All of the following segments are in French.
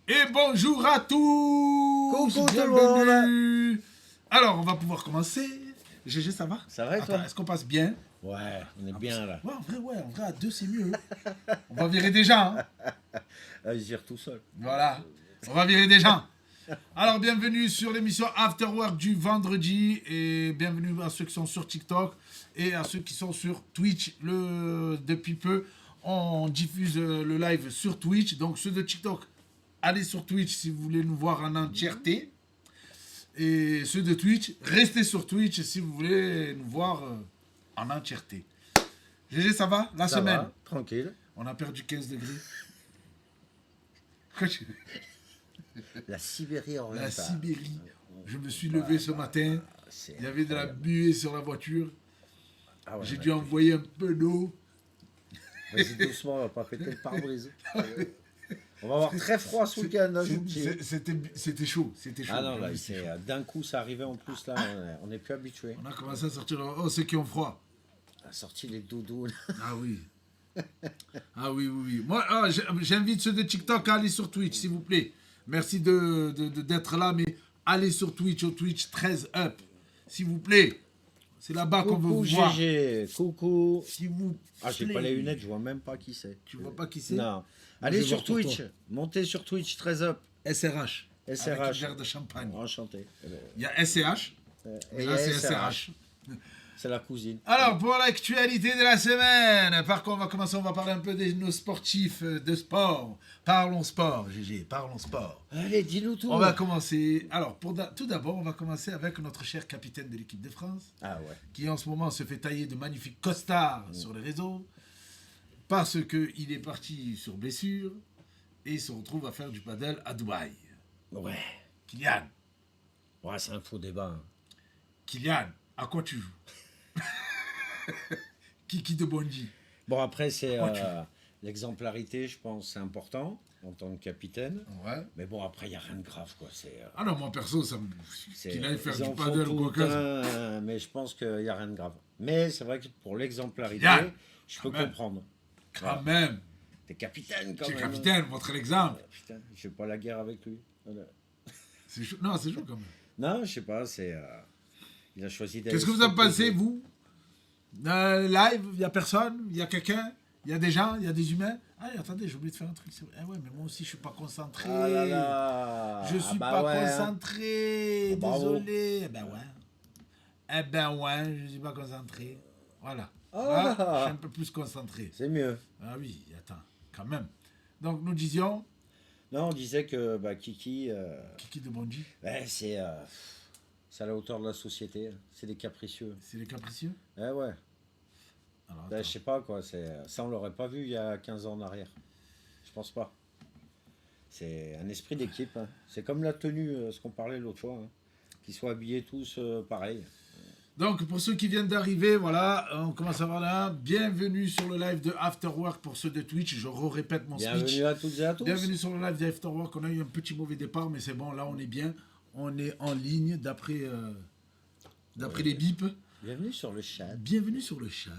Et bonjour à tous. Coucou tout le monde. Alors, on va pouvoir commencer. GG, ça va? Ça va et toi? Est-ce qu'on passe bien? Ouais, on est bien là. Ouais, en vrai, à deux, c'est mieux. On va virer des gens. Hein. Je gère tout seul. Voilà, on va virer des gens. Alors, bienvenue sur l'émission After Work du vendredi. Et bienvenue à ceux qui sont sur TikTok et à ceux qui sont sur Twitch. Depuis peu, on diffuse le live sur Twitch. Donc, ceux de TikTok, allez sur Twitch si vous voulez nous voir en entièreté. Et ceux de Twitch, restez sur Twitch si vous voulez nous voir en entièreté. GG, ça va? La Ça semaine va, tranquille. On a perdu 15 degrés. La Sibérie orientale. La Sibérie. Je me suis levé ce matin. Il y avait de la buée sur la voiture. Ah ouais, J'ai dû envoyer un peu d'eau. Vas-y doucement, on va pas péter le pare-brise. On va avoir très froid ce week-end. Hein, C'était chaud. Ah non, là, d'un coup, ça arrivait en plus. Là, on n'est plus habitué. On a commencé à sortir. Oh, ceux qui ont froid. On a sorti les doudous. Ah oui. Ah oui. Moi, j'invite ceux de TikTok à aller sur Twitch, s'il vous plaît. Merci d'être là, mais allez sur Twitch, au Twitch 13 Up. S'il vous plaît. C'est là-bas qu'on veut vous voir. GG, coucou. S'il vous Ah, j'ai plaît. pas les lunettes, je vois même pas qui c'est. Tu vois pas qui c'est? Non. Allez Je sur vois pour Twitch. toi. Montez sur Twitch 13 Up. SRH. SRH. Avec un verre de champagne. Enchanté. Il y a SCH. Et Là, c'est SRH. C'est la cousine. Alors, pour l'actualité de la semaine, par contre, on va parler un peu de nos sportifs de sport. Parlons sport, GG, parlons sport. Allez, dis-nous tout. On va commencer. Alors, tout d'abord, on va commencer avec notre cher capitaine de l'équipe de France, Ah ouais. qui en ce moment se fait tailler de magnifiques costards sur les réseaux, parce qu'il est parti sur blessure et il se retrouve à faire du padel à Dubaï. Ouais. Kylian, Ouais, c'est un faux débat. Hein. Kylian, à quoi tu joues? Kiki de Bondy. Bon, après, c'est Pourquoi l'exemplarité, je pense, c'est important en tant que capitaine. Ouais. Mais bon, après, il n'y a rien de grave, quoi. Ah non, moi perso, ça me. Qu'il aille faire ils du en font padel ou tout quoi que un, mais je pense qu'il n'y a rien de grave. Mais c'est vrai que pour l'exemplarité, Bien. je peux Quand même. comprendre. Quand même. T'es capitaine, quand Tu es même. capitaine, montre l'exemple. Putain, je fais pas la guerre avec lui. Voilà. C'est chaud. Non, c'est chaud quand même. Non, je sais pas, c'est... il a choisi d'aller Qu'est-ce que se vous en reposer. pensez, vous? Live, il n'y a personne, il y a quelqu'un, il y a des gens, il y a des humains. Ah, attendez, j'ai oublié de faire un truc. Ah ouais, mais moi aussi, je suis pas concentré. Ah là là. Je suis bah pas ouais, hein. concentré. Ah, bravo. Désolé. Eh ben ouais, je suis pas concentré. Voilà. Ah. Là, je suis un peu plus concentré. C'est mieux. Ah oui, attends, quand même. Donc, nous disions... Non, on disait que Kiki, Kiki de Bondy, c'est à la hauteur de la société. C'est des capricieux. c'est les capricieux. Eh ouais. Alors, Je sais pas quoi. Ça, on l'aurait pas vu il y a 15 ans en arrière. Je pense pas. C'est un esprit d'équipe. Hein. C'est comme la tenue, ce qu'on parlait l'autre fois. Hein. Qu'ils soient habillés tous pareil. Donc, pour ceux qui viennent d'arriver, voilà, on commence à voir là. Bienvenue sur le live de After Work pour ceux de Twitch. Je répète mon speech. Bienvenue à toutes et à tous. Bienvenue sur le live de After Work. On a eu un petit mauvais départ, mais c'est bon, là, on est bien. On est en ligne d'après les bips. Bienvenue sur le chat. Bienvenue sur le chat.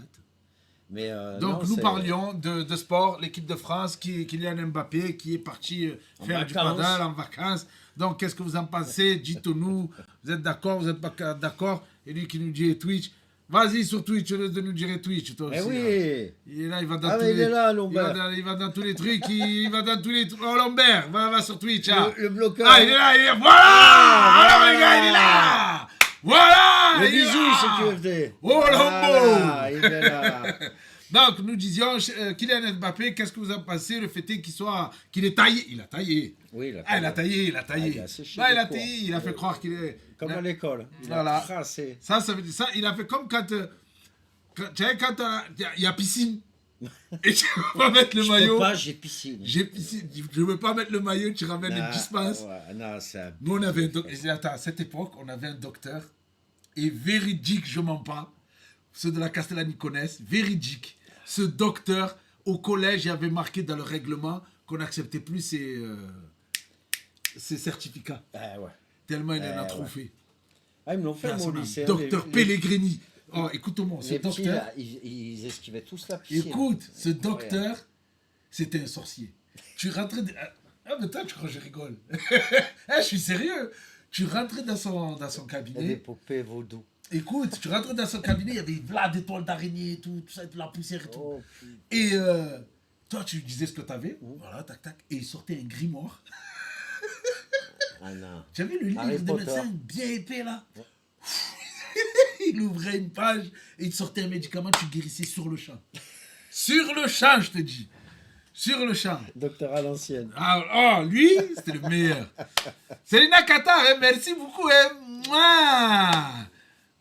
Mais, Donc, non, nous c'est- parlions de sport, l'équipe de France, Kylian Mbappé, qui est parti faire du vacances. padel en vacances. Donc, qu'est-ce que vous en pensez? Dites-nous, vous êtes d'accord, vous n'êtes pas d'accord? Et lui qui nous dit Twitch, vas-y sur Twitch, au lieu de nous dire Twitch, toi Eh aussi. oui. Hein. Il est là, il va dans Ah, tous mais les... il est là, il Lombert. va dans tous les trucs, il va dans tous les trucs. Oh, Lombert, va sur Twitch. Hein. Le bloqueur. Ah, il est là, voilà. Alors, les gars, il est là. Voilà. Le il est bisou, là. c'est QFD. Oh, Lambo. Voilà, il est là. Donc, nous disions, Kylian Mbappé, qu'est-ce que vous avez passé? Le fait est qu'il est taillé. Il a taillé. Oui, il a Ah, il a taillé, il a taillé. il a séché Là, il les a cours. taillé, il a fait croire qu'il est... Comme à l'école. Il Voilà. a tracé. Ça veut dire ça. Il a fait comme quand tu sais, quand il y a piscine. Et tu veux pas mettre le Je maillot. peux pas, j'ai piscine. J'ai piscine. Je veux pas mettre le maillot, tu ramènes les petits pinces. Ouais, non, c'est Nous, on avait un docteur. Attends, à cette époque, on avait un docteur. Et véridique, je mens pas. Ceux de la Castellane y connaissent. Véridique. Ce docteur, au collège, il avait marqué dans le règlement qu'on n'acceptait plus ses certificats. ouais. Tellement il en a Ouais. trop fait. Ah, ils me l'ont fait, Là, mon son lycée. docteur Pellegrini. Oh, écoute-moi, ce Les petits, docteur. là, ils esquivaient tous la piscine. Écoute, ce docteur, c'était un sorcier. Tu rentrais... Ah, mais toi, tu crois que je rigole. Je suis sérieux. Tu rentrais dans son Et cabinet. des poupées vaudou. Écoute, tu rentrais dans son cabinet, il y avait là des toiles d'araignée et tout ça, de la poussière et tout. Oh, Et toi, tu lui disais ce que tu avais. Voilà, tac, tac. Et il sortait un grimoire. ah non. Tu as vu le livre Harry de Potter. médecin bien épais là? Il ouvrait une page et il sortait un médicament, tu guérissais sur le champ. Sur le champ, je te dis. Sur le champ. Docteur à l'ancienne. Ah, oh, lui, c'était le meilleur. Selina Qatar, hein, merci beaucoup. Hein. Mouah.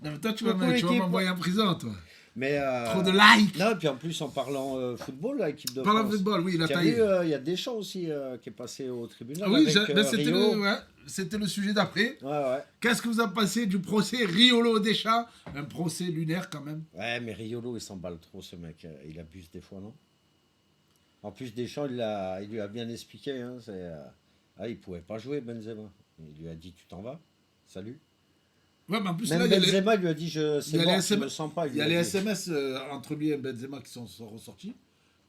Non, mais toi, tu vas m'envoyer en prison, toi. Mais, Trop de likes. Non, et puis en plus, en parlant football, l'équipe de Parlant France. de football, oui, il a Tu as taillé. vu, il y a Deschamps aussi qui est passé au tribunal. Ah oui, avec, ben, c'était Rio. c'était le sujet d'après. Ouais. Qu'est-ce que vous avez passé du procès Riolo Deschamps? Un procès lunaire quand même. Ouais, mais Riolo, il s'emballe trop, ce mec. Il abuse des fois, non? En plus, Deschamps, il lui a bien expliqué. Hein, il pouvait pas jouer, Benzema. Il lui a dit, tu t'en vas. Salut. Ouais, mais en plus, Même là, il y a les- Benzema lui a dit, il y c'est a les mort, je SMS me sens pas. il y a les SMS entre lui et Benzema qui sont ressortis.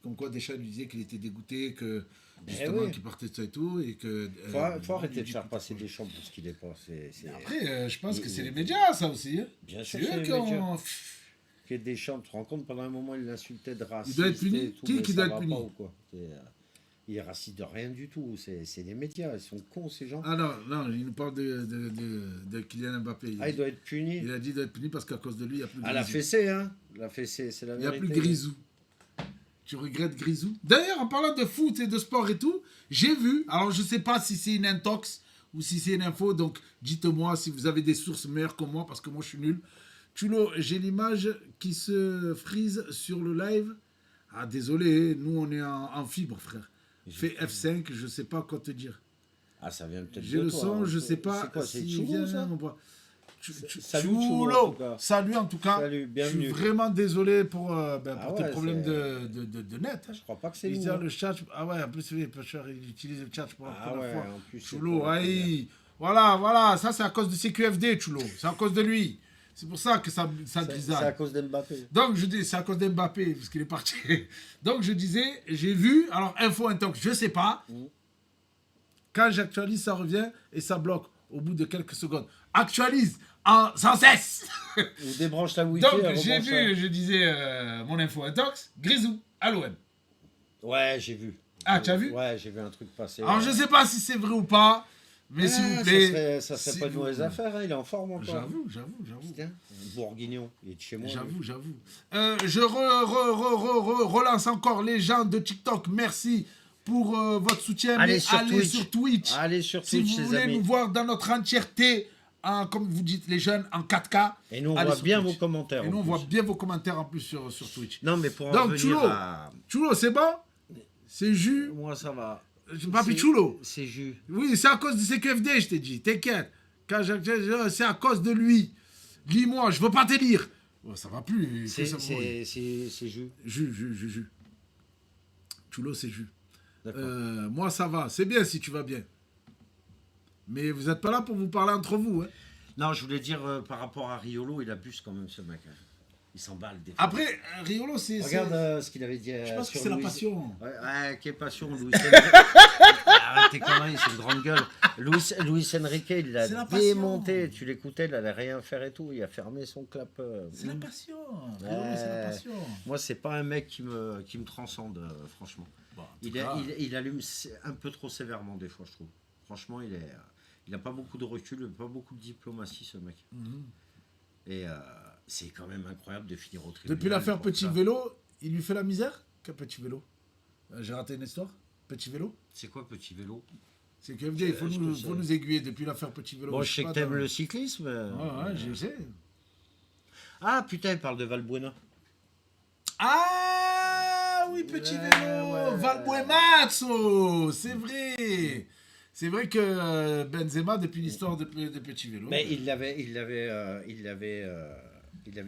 Comme quoi Deschamps lui disait qu'il était dégoûté, que justement oui. qu'il partait de ça et tout. Et que, Faut arrêter lui de dit faire qu'il passer était- Deschamps pour ce qu'il est pas. Après, je pense que c'est il- les médias, ça aussi. Hein. Bien C'est sûr, eux c'est qui les ont... médias. Que Deschamps, tu te rends compte, pendant un moment, il l'insultait de raciste. Il doit être puni. et tout, Qui mais doit ça être va puni pas, ou quoi. Il est raciste de rien du tout. C'est les médias, ils sont cons, ces gens. Ah non, il nous parle de Kylian Mbappé. Il doit être puni. Il a dit d'être puni parce qu'à cause de lui, il n'y a plus de Ah, la Grisou. fessée, hein. La fessée, c'est la Il n'y a vérité. plus Grisou. Tu regrettes Grisou? D'ailleurs, en parlant de foot et de sport et tout, j'ai vu, alors je ne sais pas si c'est une intox ou si c'est une info, donc dites-moi si vous avez des sources meilleures que moi, parce que moi je suis nul. Chulo, j'ai l'image qui se frise sur le live. Ah, désolé, nous on est en fibre, frère. Fais F5, je ne sais pas quoi te dire. Ah, ça vient peut-être J'ai de le toi, son, hein. je ne sais pas C'est quoi, c'est s'il Choulo, vient, ça on voit. Salut, Choulo, en tout cas. Salut en tout cas. Salut, Je bienvenue. suis vraiment désolé pour tes ouais, problèmes c'est- de net. Hein. Je crois pas que c'est Il nous. dit hein. le chat. Ah ouais, en plus, il utilise le chat pour la Ah première ouais, fois. en plus, c'est Chulo, pas la aïe. Voilà, ça c'est à cause de CQFD, Chulo. C'est à cause de lui. C'est pour ça que ça C'est à grisaille. cause d'Mbappé. Donc je dis, c'est à cause d'Mbappé, parce qu'il est parti. Donc je disais, j'ai vu, alors info intox, je sais pas. Quand j'actualise, ça revient et ça bloque au bout de quelques secondes. Actualise sans cesse. Ou débranche la Wi-Fi. Donc elle j'ai rebranche vu, je disais, mon info intox, Grisou, à l'OM. Ouais, j'ai vu. Ah, tu as vu? Ouais, j'ai vu un truc passer. Alors je sais pas si c'est vrai ou pas, mais s'il vous plaît. Ça serait s'il pas une vous mauvaise plaît. affaire, hein, il est en forme encore. J'avoue. Putain, Bourguignon, il est de chez moi. lui. J'avoue. Je relance encore les gens de TikTok. Merci pour votre soutien. Allez Mais sur Twitch. sur Twitch. Allez sur Si Twitch, vous les voulez amis. nous voir dans notre entièreté, comme vous dites les jeunes, en 4K. Et nous, on allez voit sur bien Twitch. vos commentaires. Et en nous, on plus. voit bien vos commentaires en plus sur Twitch. Non, mais pour en Donc, revenir Chulo. à... Chulo, c'est bon? C'est jus? Moi, ça va. Papi C'est- Chulo. C'est jus. Oui, c'est à cause de CQFD, je t'ai dit. T'inquiète. C'est à cause de lui. Lis-moi, je veux pas te lire. Oh, ça va plus. C'est que ça me- jus. Jus. Chulo, c'est jus. D'accord. Moi, ça va. C'est bien si tu vas bien. Mais vous n'êtes pas là pour vous parler entre vous. Hein. Non, je voulais dire par rapport à Riolo, il abuse quand même ce mec. Hein. Il s'emballe des fois. Après, Riolo, c'est... Regarde ce qu'il avait dit. Je pense que sur c'est la Luis- passion. Ouais, quelle passion, Luis Enrique. Arrête tes conneries, c'est une grande gueule. Luis Enrique, il l'a C'est la passion. démonté. Tu l'écoutais, il allait rien faire et tout. Il a fermé son clap. C'est la passion. Riolo, c'est la passion. Moi, c'est pas un mec qui me transcende, franchement. Bon, en tout Il, cas, il allume un peu trop sévèrement, des fois, je trouve. Franchement, il a pas beaucoup de recul, pas beaucoup de diplomatie, ce mec. Et c'est quand même incroyable de finir au tribunal. Depuis l'affaire pour Petit ça. Vélo, il lui fait la misère? Quel Petit Vélo? J'ai raté une histoire? Petit Vélo? C'est quoi Petit Vélo? C'est que il faut Je sais. nous aiguiller depuis l'affaire Petit Vélo. Bon, je sais que pas t'aimes dans- le cyclisme. Ouais, je sais. Ah putain, il parle de Valbuena. Ah oui, Petit Vélo, ouais. Valbuena, c'est vrai. C'est vrai que Benzema, depuis l'histoire de Petit Vélo. Mais il avait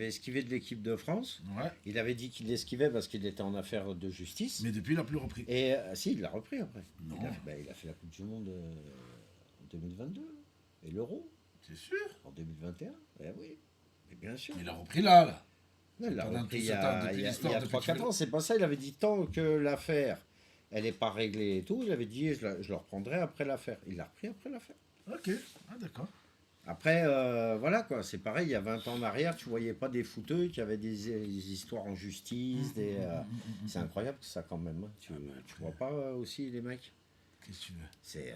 esquivé de l'équipe de France. Ouais, Il avait dit qu'il esquivait parce qu'il était en affaire de justice. mais depuis, il n'a plus repris. Et si, il l'a repris après. Non. Il a fait la Coupe du Monde en 2022 et l'Euro C'est sûr. en 2021. Eh oui, mais bien sûr. Il a repris là. Il l'a pendant repris tout il ce y temps, a, depuis il y a, l'histoire il y a de 3-4 Petit ans. C'est pas ça. Il avait dit tant que l'affaire elle n'est pas réglée et tout. Il avait dit je le reprendrai après l'affaire. Il l'a repris après l'affaire. Ok, ah, d'accord. Après, voilà quoi, c'est pareil, il y a 20 ans en arrière, tu voyais pas des footeux qui avaient des histoires en justice, c'est incroyable ça quand même. Hein. Tu vois pas aussi les mecs. Qu'est-ce que tu veux?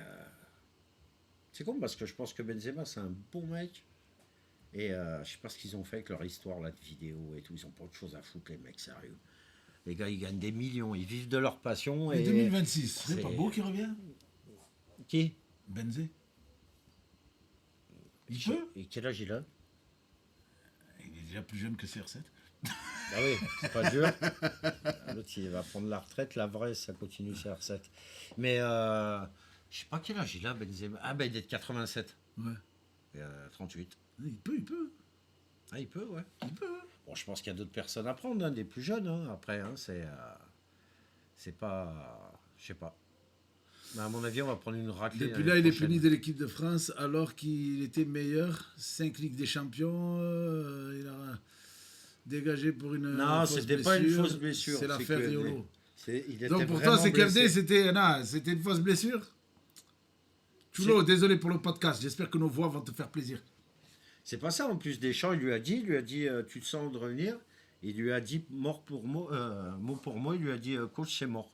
C'est con parce que je pense que Benzema c'est un bon mec. Et je sais pas ce qu'ils ont fait avec leur histoire là de vidéo et tout, ils ont pas autre chose à foutre les mecs, sérieux. Les gars ils gagnent des millions, ils vivent de leur passion. Et Et 2026, c'est pas c'est- beau qui revient? Qui? Benzé. Il peut? Et quel âge il a? Il est déjà plus jeune que CR7. Ah oui, c'est pas dur. L'autre, il va prendre la retraite. La vraie, ça continue sur R7. Mais je sais pas quel âge il a, Benzema. Ah ben, il est de 87. Ouais. Et, 38. Il peut. Ah, il peut, ouais. Il peut. Bon, je pense qu'il y a d'autres personnes à prendre, hein, des plus jeunes. Hein. Après, hein, c'est pas... Je sais pas. Mais à mon avis, on va prendre une raclée. Depuis l'année là, il est prochaine. puni de l'équipe de France alors qu'il était meilleur. 5 Ligues des Champions. Il a dégagé pour une Non, fausse c'était pas une blessure. fausse blessure. C'est l'affaire que- Riolo. il était Donc pour vraiment toi, c'est blessé. KFD, c'était une fausse blessure? Chulo, désolé pour le podcast. J'espère que nos voix vont te faire plaisir. C'est pas ça, en plus, Deschamps, il lui a dit tu te sens de revenir. Il lui a dit mot pour mot, il lui a dit coach, c'est mort.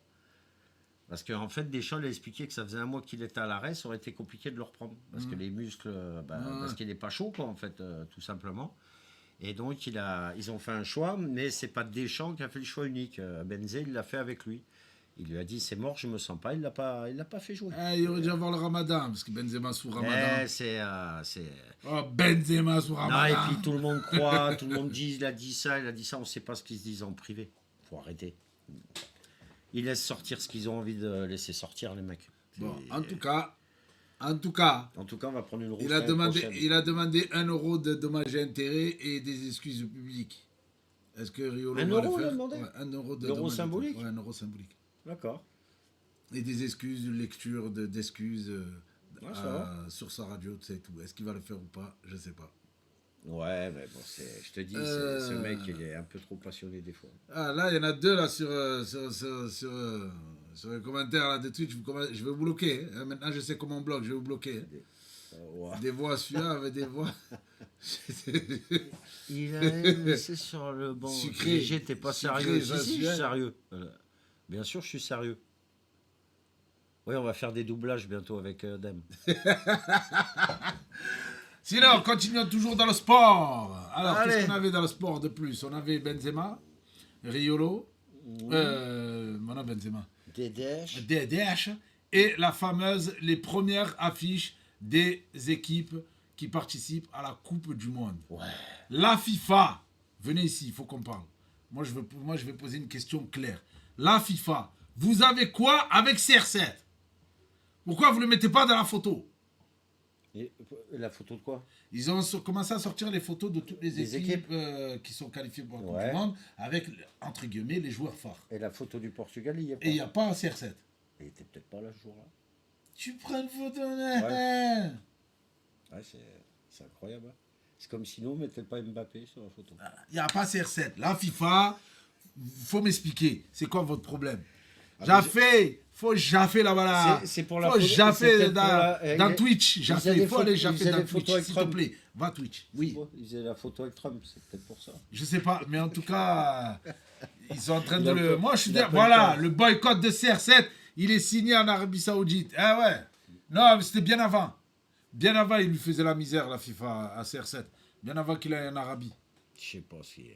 Parce qu'en fait, Deschamps il a expliqué que ça faisait un mois qu'il était à l'arrêt, ça aurait été compliqué de le reprendre. Parce que les muscles, parce qu'il n'est pas chaud, quoi, en fait, tout simplement. Et donc, ils ont fait un choix, mais c'est pas Deschamps qui a fait le choix unique. Benzé, il l'a fait avec lui. Il lui a dit c'est mort, je me sens pas. Il l'a pas fait jouer. Ah, il aurait dû avoir le Ramadan, parce que Benzema sous Ramadan. C'est Oh, Benzema sous non, Ramadan. et puis tout le monde croit, tout le monde dit il a dit ça, on ne sait pas ce qu'ils se disent en privé. Faut arrêter. Ils laissent sortir ce qu'ils ont envie de laisser sortir, les mecs. Bon, Et- en tout cas, En tout cas, on va prendre une rousse. il a l'année prochaine. demandé 1 euro de dommages et intérêts et des excuses au public. Est-ce que Riolo 1 va euro, le il a faire? demandé Ouais, 1 euro de L'euro dommages et symbolique intérêts. Ouais, 1 euro symbolique. D'accord. Et des excuses, une lecture d'excuses Ah, ça va. sur sa radio, tu sais tout. Est-ce qu'il va le faire ou pas? Je sais pas. Ouais, mais bon, je te dis, ce mec, il est un peu trop passionné des fois. Ah, là, il y en a deux là sur les commentaires là, de Twitch. Je vais vous bloquer. Hein. Maintenant, je sais comment on bloque. Je vais vous bloquer. Hein. Ouais. Des voix suaves, des voix. Il a laissé sur le banc. Sucré. T'es pas Sucré, sérieux. ça, Si, je suis celui-là. sérieux. Voilà. Bien sûr, je suis sérieux. Oui, on va faire des doublages bientôt avec Dem. Sinon, continuons toujours dans le sport. Alors, Allez. qu'est-ce qu'on avait dans le sport de plus? On avait Benzema, Riolo, non, Benzema, Dédèche. DDH, et la fameuse, les premières affiches des équipes qui participent à la Coupe du Monde. Ouais. La FIFA, venez ici, il faut qu'on parle. Moi, je vais poser une question claire. La FIFA, vous avez quoi avec CR7? Pourquoi vous ne le mettez pas dans la photo? Et la photo de quoi? Ils ont commencé à sortir les photos de toutes les Des équipes qui sont qualifiées pour la Coupe Ouais. du Monde avec, entre guillemets, les joueurs phares. Et la photo du Portugal, il y a pas. Et il n'y a pas un CR7. Il était peut-être pas là ce jour-là. Tu prends une photo, Ouais. Ouais, c'est incroyable. Hein. C'est comme si nous, on mettait pas Mbappé sur la photo. il n'y a pas CR7. La FIFA, faut m'expliquer. C'est quoi votre problème? Ah, Faut jaffer là-bas là. C'est pour la Faut photo- c'est jaffer peut-être dans, pour la- dans il- Twitch. il Jaffer. faisait des Faut aller photos- il jaffer faisait dans des Twitch, photos avec s'il te Trump. plaît. Va Twitch. Oui. Il faisait la photo avec Trump, c'est peut-être pour ça. Je sais pas, mais en tout cas, ils sont en train Il de a le. pas- Moi, je suis il a dire, pas voilà, le temps. le boycott de CR7, il est signé en Arabie Saoudite. Ah ouais. Non, mais c'était bien avant. Bien avant, il lui faisait la misère, la FIFA, à CR7. Bien avant qu'il aille en Arabie. Je sais pas si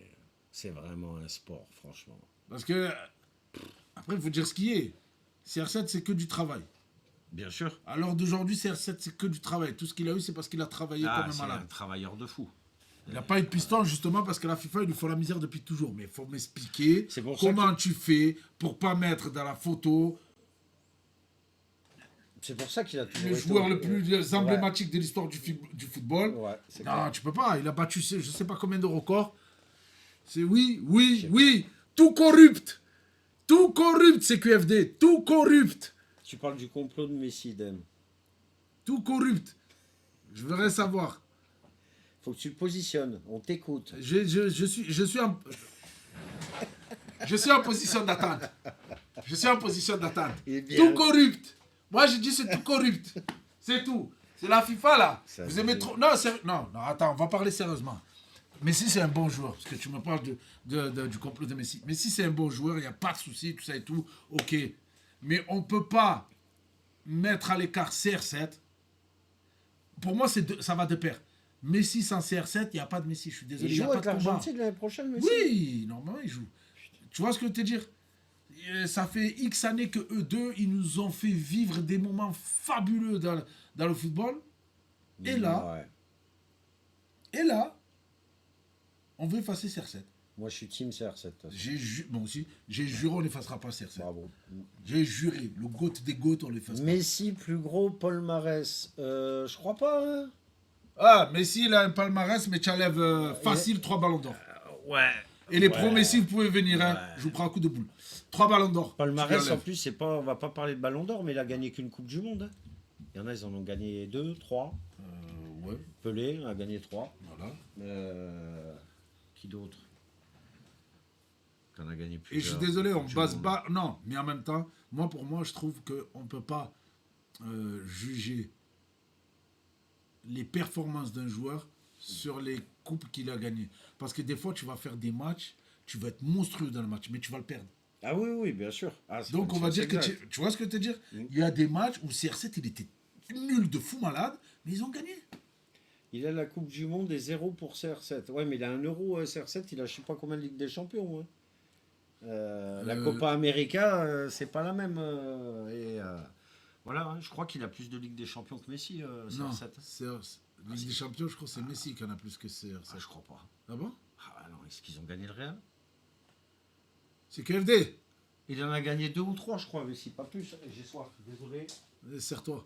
c'est vraiment un sport, franchement. Parce que, après, il faut dire ce qui est. CR7, c'est que du travail. Bien sûr. À l'heure d'aujourd'hui, CR7, c'est que du travail. Tout ce qu'il a eu, c'est parce qu'il a travaillé comme un C'est malade. un travailleur de fou. Il n'a pas eu de piston, justement, parce que la FIFA, il lui faut la misère depuis toujours. Mais il faut m'expliquer C'est pour ça comment tu fais pour pas mettre dans la photo C'est pour ça qu'il a toujours le été joueur au- le plus emblématique de l'histoire du football. Ouais, c'est Non, clair. tu peux pas. Il a battu, je sais pas combien de records. C'est oui. Tout corrupt. Tout corrupt, c'est QFD. Tout corrupt. Tu parles du complot de Messi, Dem. Tout corrupt. Je voudrais savoir. Faut que tu te positionnes, on t'écoute. Je suis en position d'attente. Je suis en position d'attente. Il est bien. Tout corrupt. Moi, je dis c'est tout corrupt. C'est tout. C'est la FIFA, là. Ça, Vous aimez c'est- trop... Non, non, attends, on va parler sérieusement. Messi, c'est un bon joueur. Parce que tu me parles du complot de Messi. Messi, c'est un bon joueur. Il n'y a pas de souci, tout ça et tout. OK. Mais on ne peut pas mettre à l'écart CR7. Pour moi, ça va de pair. Messi sans CR7, il n'y a pas de Messi. Je suis désolé. Il Il n'y a joue pas avec de combat. l'Argentine l'année prochaine, Messi. Oui, normalement, il joue. Tu vois ce que je veux te dire? Ça fait X années que eux deux, ils nous ont fait vivre des moments fabuleux dans le football. Et là, Ouais. on veut effacer CR7. Moi, je suis team CR7. Moi aussi, j'ai juré, on n'effacera pas CR7. Bravo. J'ai juré, le GOAT des GOAT, on l'efface pas. Messi, plus gros palmarès. Je crois pas. Hein. Ah, Messi, il a un palmarès, mais tu enlèves facile 3 ballons d'or. Ouais. Et les pros Messi, vous pouvez venir, hein. Je vous prends un coup de boule. 3 ballons d'or. Palmarès, Tu en l'enlèves. plus, c'est pas, on va pas parler de Ballon d'Or, mais il a gagné qu'une Coupe du Monde. Hein. Il y en a, ils en ont gagné 2, 3. Ouais, Pelé a gagné 3. voilà. Qui d'autre? Qu'on a gagné Et plusieurs. je suis désolé, on Coupes du base Monde. pas. Non, mais en même temps, pour moi, je trouve qu'on ne peut pas juger les performances d'un joueur sur les coupes qu'il a gagnées. Parce que des fois, tu vas faire des matchs, tu vas être monstrueux dans le match, mais tu vas le perdre. Ah oui, bien sûr. Ah, c'est Donc, comme on va ça, dire que c'est exact. tu vois ce que je veux te dire? Mm. Il y a des matchs où CR7, il était nul de fou malade, mais ils ont gagné. Il a la Coupe du Monde et 0 pour CR7. Ouais, mais il a 1 euro CR7, il a je sais pas combien de Ligue des Champions. Hein. La Copa América, c'est pas la même. Voilà, hein, je crois qu'il a plus de Ligue des Champions que Messi, Non, CR7. Ligue des Champions, je crois que c'est Messi qui en a plus que CR7. Ah, je crois pas. Ah bon? Ah non, est-ce qu'ils ont gagné le Real? C'est QFD. Il en a gagné 2 ou 3, je crois, Messi, pas plus. J'ai soif, désolé. Serre-toi.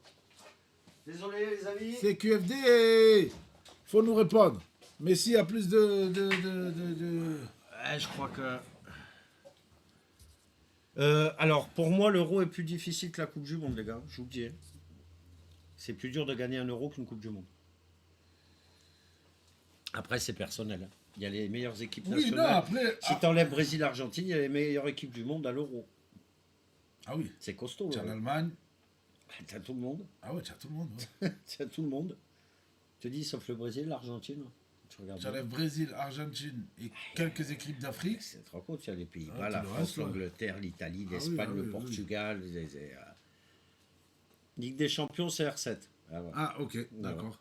Désolé, les amis. C'est QFD. Faut nous répondre. Messi a plus de... Ouais, je crois que. Alors, pour moi, l'euro est plus difficile que la Coupe du Monde, les gars. Je vous le dis. Hein. C'est plus dur de gagner 1 euro qu'une Coupe du Monde. Après, c'est personnel. Hein. Il y a les meilleures équipes Oui, non, nationales. après... Si t'enlèves Brésil-Argentine, il y a les meilleures équipes du monde à l'euro. Ah oui, C'est costaud. tu as Là. l'Allemagne. T'as tout le monde. Ah ouais, tu as tout le monde. Ouais. T'as tout le monde. Je te dis, sauf le Brésil, l'Argentine. Tu regardes. Tu enlèves Brésil, Argentine et quelques équipes d'Afrique. Tu te rends compte, il y a les Pays-Bas, Ah, la tout le France, reste, là. l'Angleterre, l'Italie, Ah oui, l'Espagne, ah le oui, Portugal. Ligue des Champions, CR7. Ah, ouais. Ah ok, d'accord.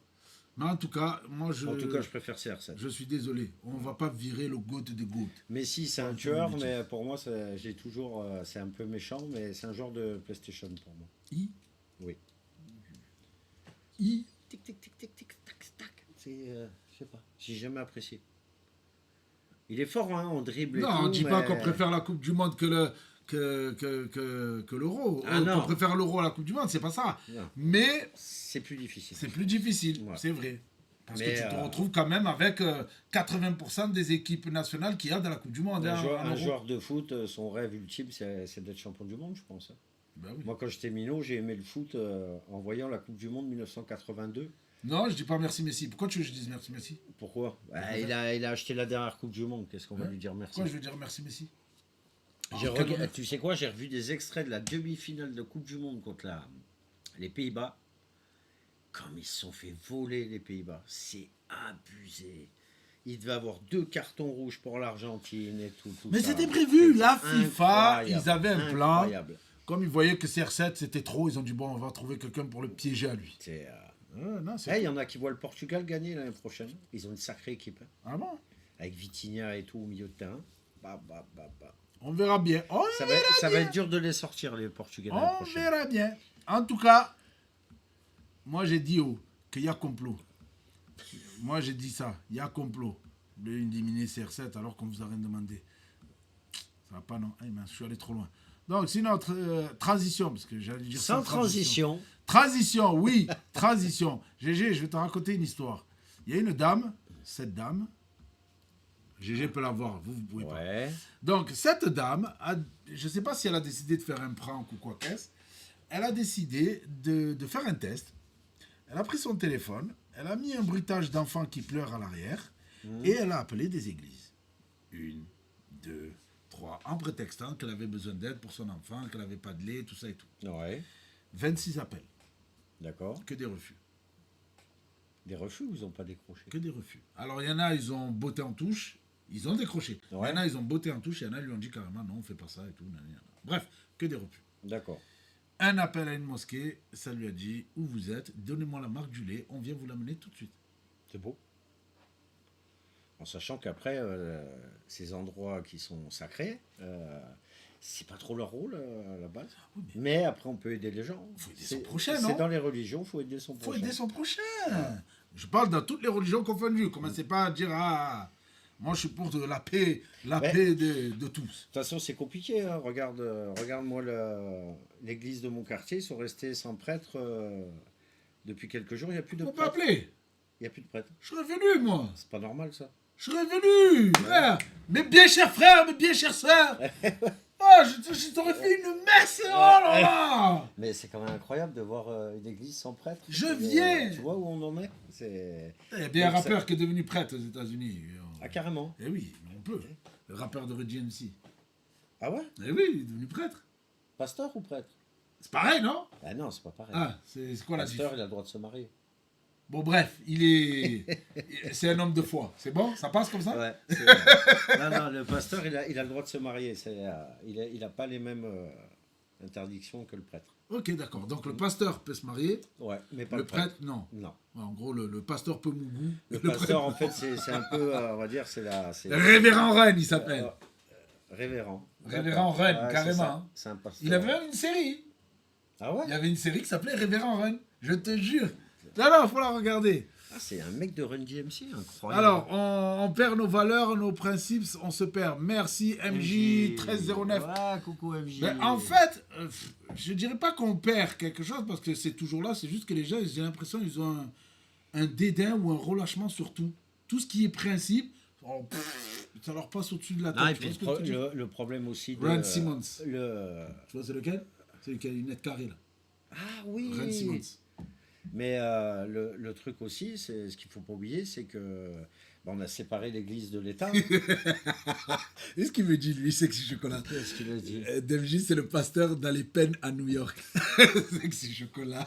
Mais en tout cas, moi je... En tout cas, je préfère CR7. Je suis désolé. On va pas virer le GOAT des GOAT. Messi, c'est un c'est tueur, objectif. mais pour moi, j'ai toujours. C'est un peu méchant, mais c'est un joueur de PlayStation pour moi. Oui. Tic, tic, tic, tic, tic, tac, tac. C'est. Je sais pas. J'ai jamais apprécié. Il est fort, hein, en dribble et Non, tout. on dit pas mais- qu'on préfère la Coupe du Monde que l'Euro. Ah, non. On préfère l'Euro à la Coupe du Monde, c'est pas ça. Non. Mais C'est plus difficile. c'est plus difficile, Ouais. c'est vrai. Parce Mais, que tu te retrouves quand même avec 80% des équipes nationales qu'il y a dans la Coupe du Monde. Un, hein, joueur, en un Euro. joueur de foot, son rêve ultime, c'est d'être champion du monde, je pense. Hein. Ben oui. Moi, quand j'étais minot, j'ai aimé le foot en voyant la Coupe du Monde 1982. Non, je dis pas merci Messi. Pourquoi tu veux que je dise merci Messi? Pourquoi il a acheté la dernière Coupe du Monde. Qu'est-ce qu'on va Hein lui dire merci? Pourquoi je veux dire merci Messi? Tu sais quoi, j'ai revu des extraits de la demi-finale de Coupe du Monde contre les Pays-Bas. Comme ils se sont fait voler, les Pays-Bas. C'est abusé. Il devait avoir 2 cartons rouges pour l'Argentine et tout. Mais ça. c'était prévu. C'est La FIFA, incroyable, ils avaient un plan. incroyable. Comme ils voyaient que CR7 c'était trop, ils ont dit bon, on va trouver quelqu'un pour le piéger à lui. Non, Il y en a qui voient le Portugal gagner l'année prochaine. Ils ont une sacrée équipe. Hein. Ah bon? Avec Vitinha et tout au milieu de terrain. Bah. On verra bien. Ça va être dur de les sortir, les Portugais l'année On prochaine. verra bien. En tout cas, moi j'ai dit qu'il y a complot. Moi j'ai dit ça, il y a complot de éliminer CR7 alors qu'on vous a rien demandé. Ça va pas non. Je suis allé trop loin. Donc sinon, transition, parce que j'allais dire Sans transition. Transition, oui, transition. GG, je vais te raconter une histoire. Il y a une dame, cette dame, GG peut la voir, vous pouvez pas. Ouais. Donc cette dame, je ne sais pas si elle a décidé de faire un prank ou quoi qu'est-ce, elle a décidé de faire un test. Elle a pris son téléphone, elle a mis un bruitage d'enfant qui pleure à l'arrière et elle a appelé des églises. 1, 2, 3, en prétextant qu'elle avait besoin d'aide pour son enfant, qu'elle n'avait pas de lait, tout ça et tout. Ouais. 26 appels, D'accord. que des refus. Des refus ou ils n'ont pas décroché? Que des refus. Alors il y en a, ils ont botté en touche, ils ont décroché. Ouais. Il y en a, ils ont botté en touche, il y en a, lui ont dit carrément non, on ne fait pas ça et tout. Bref, que des refus. D'accord. Un appel à une mosquée, ça lui a dit où vous êtes, donnez-moi la marque du lait, on vient vous l'amener tout de suite. C'est beau. En sachant qu'après, ces endroits qui sont sacrés, c'est pas trop leur rôle à la base. Oui, mais après, on peut aider les gens. Faut aider son prochain, C'est non? dans les religions, il faut aider son Il faut prochain. aider son prochain. Je parle dans toutes les religions confondues. Commencez pas à dire moi je suis pour la paix de tous. De toute façon, c'est compliqué. Hein. Regarde-moi l'église de mon quartier. Ils sont restés sans prêtre depuis quelques jours. Il n'y a plus de On peut prêtre. appeler. Il n'y a plus de prêtre. Je serais venu, moi. C'est pas normal, ça. Je serais venu, frère. Mes bien chers frères, mes bien chères sœurs. Oh, je t'aurais fait une messe. Oh là là. Mais c'est quand même incroyable de voir une église sans prêtre. Je viens. Tu vois où on en est? Il y a bien un rappeur qui est devenu prêtre aux États-Unis. Ah, carrément. Eh oui, on peut. Le rappeur de Red GMC. Ah ouais? Eh oui, il est devenu prêtre. Pasteur ou prêtre? C'est pareil, non? Ah non, c'est pas pareil. Ah, c'est quoi la Pasteur, différence? il a le droit de se marier. Bon, bref, c'est un homme de foi. C'est bon? Ça passe comme ça? Ouais. Non, le pasteur, il a le droit de se marier. Il a pas les mêmes interdictions que le prêtre. Ok, d'accord. Donc le pasteur peut se marier. Ouais, mais pas Le prêtre, non. Non. Ouais, en gros, le pasteur peut mougou. Le pasteur, en fait, c'est un peu, on va dire, c'est Révérend Rennes, il s'appelle. Révérend. Révérend Rennes, Ouais, carrément. c'est ça. Hein. C'est un pasteur. Il avait même une série. Ah ouais? Il y avait une série qui s'appelait Révérend Rennes. Je te jure. Non, faut la regarder. Ah, c'est un mec de Run DMC, incroyable. Alors, on perd nos valeurs, nos principes, on se perd. Merci MJ1309. Ah, coucou MJ. Ben, en fait, je dirais pas qu'on perd quelque chose parce que c'est toujours là, c'est juste que les gens, j'ai l'impression qu'ils ont un dédain ou un relâchement sur tout. Tout ce qui est principe, ça leur passe au-dessus de la tête. Non, et Tu puis vois ce que je veux dire? le problème aussi de... Ron Simmons. Tu vois, c'est lequel? C'est lequel, une lunette carrée, là. Ah oui. Ron Simmons. Mais le truc aussi, c'est ce qu'il faut pas oublier, c'est que on a séparé l'Église de l'État. Et ce qu'il me dit, lui, Sexy Chocolat. Qu'est-ce qu'il a dit? DMJ, c'est le pasteur dans les peines à New York. Sexy Chocolat.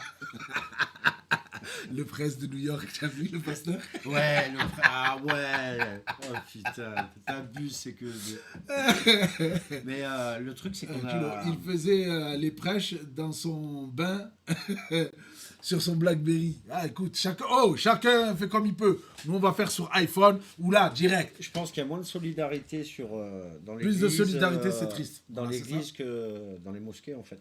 Le prince de New York, tu as vu le pasteur? Ouais, ah ouais. Oh putain, t'abuses, c'est que... Mais le truc, c'est qu'on a... Il faisait les prêches dans son bain sur son Blackberry. Ah, écoute, chacun fait comme il peut. Nous, on va faire sur iPhone ou là, direct. Je pense qu'il y a moins de solidarité dans l'église. Plus de solidarité, c'est triste. Dans Voilà, l'église que dans les mosquées, en fait.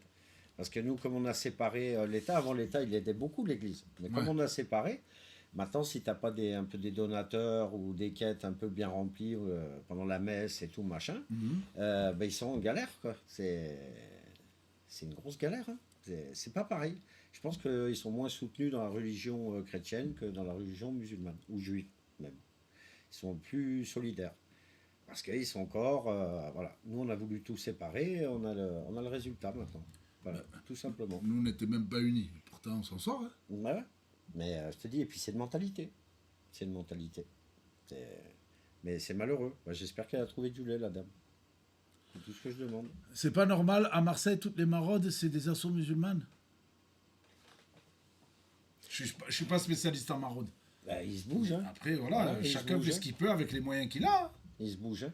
Parce que nous, comme on a séparé l'État, avant l'État, il aidait beaucoup l'église. Mais comme on a séparé, maintenant, si tu n'as pas un peu des donateurs ou des quêtes un peu bien remplies pendant la messe et tout, machin, ils sont en galère, quoi. C'est une grosse galère. Hein. C'est pas pareil. Je pense qu'ils sont moins soutenus dans la religion chrétienne que dans la religion musulmane, ou juive même. Ils sont plus solidaires. Parce qu'ils sont encore... voilà. Nous, on a voulu tout séparer, on a le résultat maintenant. Voilà, tout simplement. Nous, on n'était même pas unis. Pourtant, on s'en sort. Hein. Ouais. Mais je te dis, et puis c'est une mentalité. C'est une mentalité. Mais c'est malheureux. Moi, j'espère qu'elle a trouvé du lait, la dame. C'est tout ce que je demande. C'est pas normal. À Marseille, toutes les maraudes, c'est des assauts musulmanes. Je suis pas spécialiste en maraude. Bah, il se bouge. Hein. Après, voilà, chacun fait ce qu'il peut avec les moyens qu'il a. Il se bouge. Hein.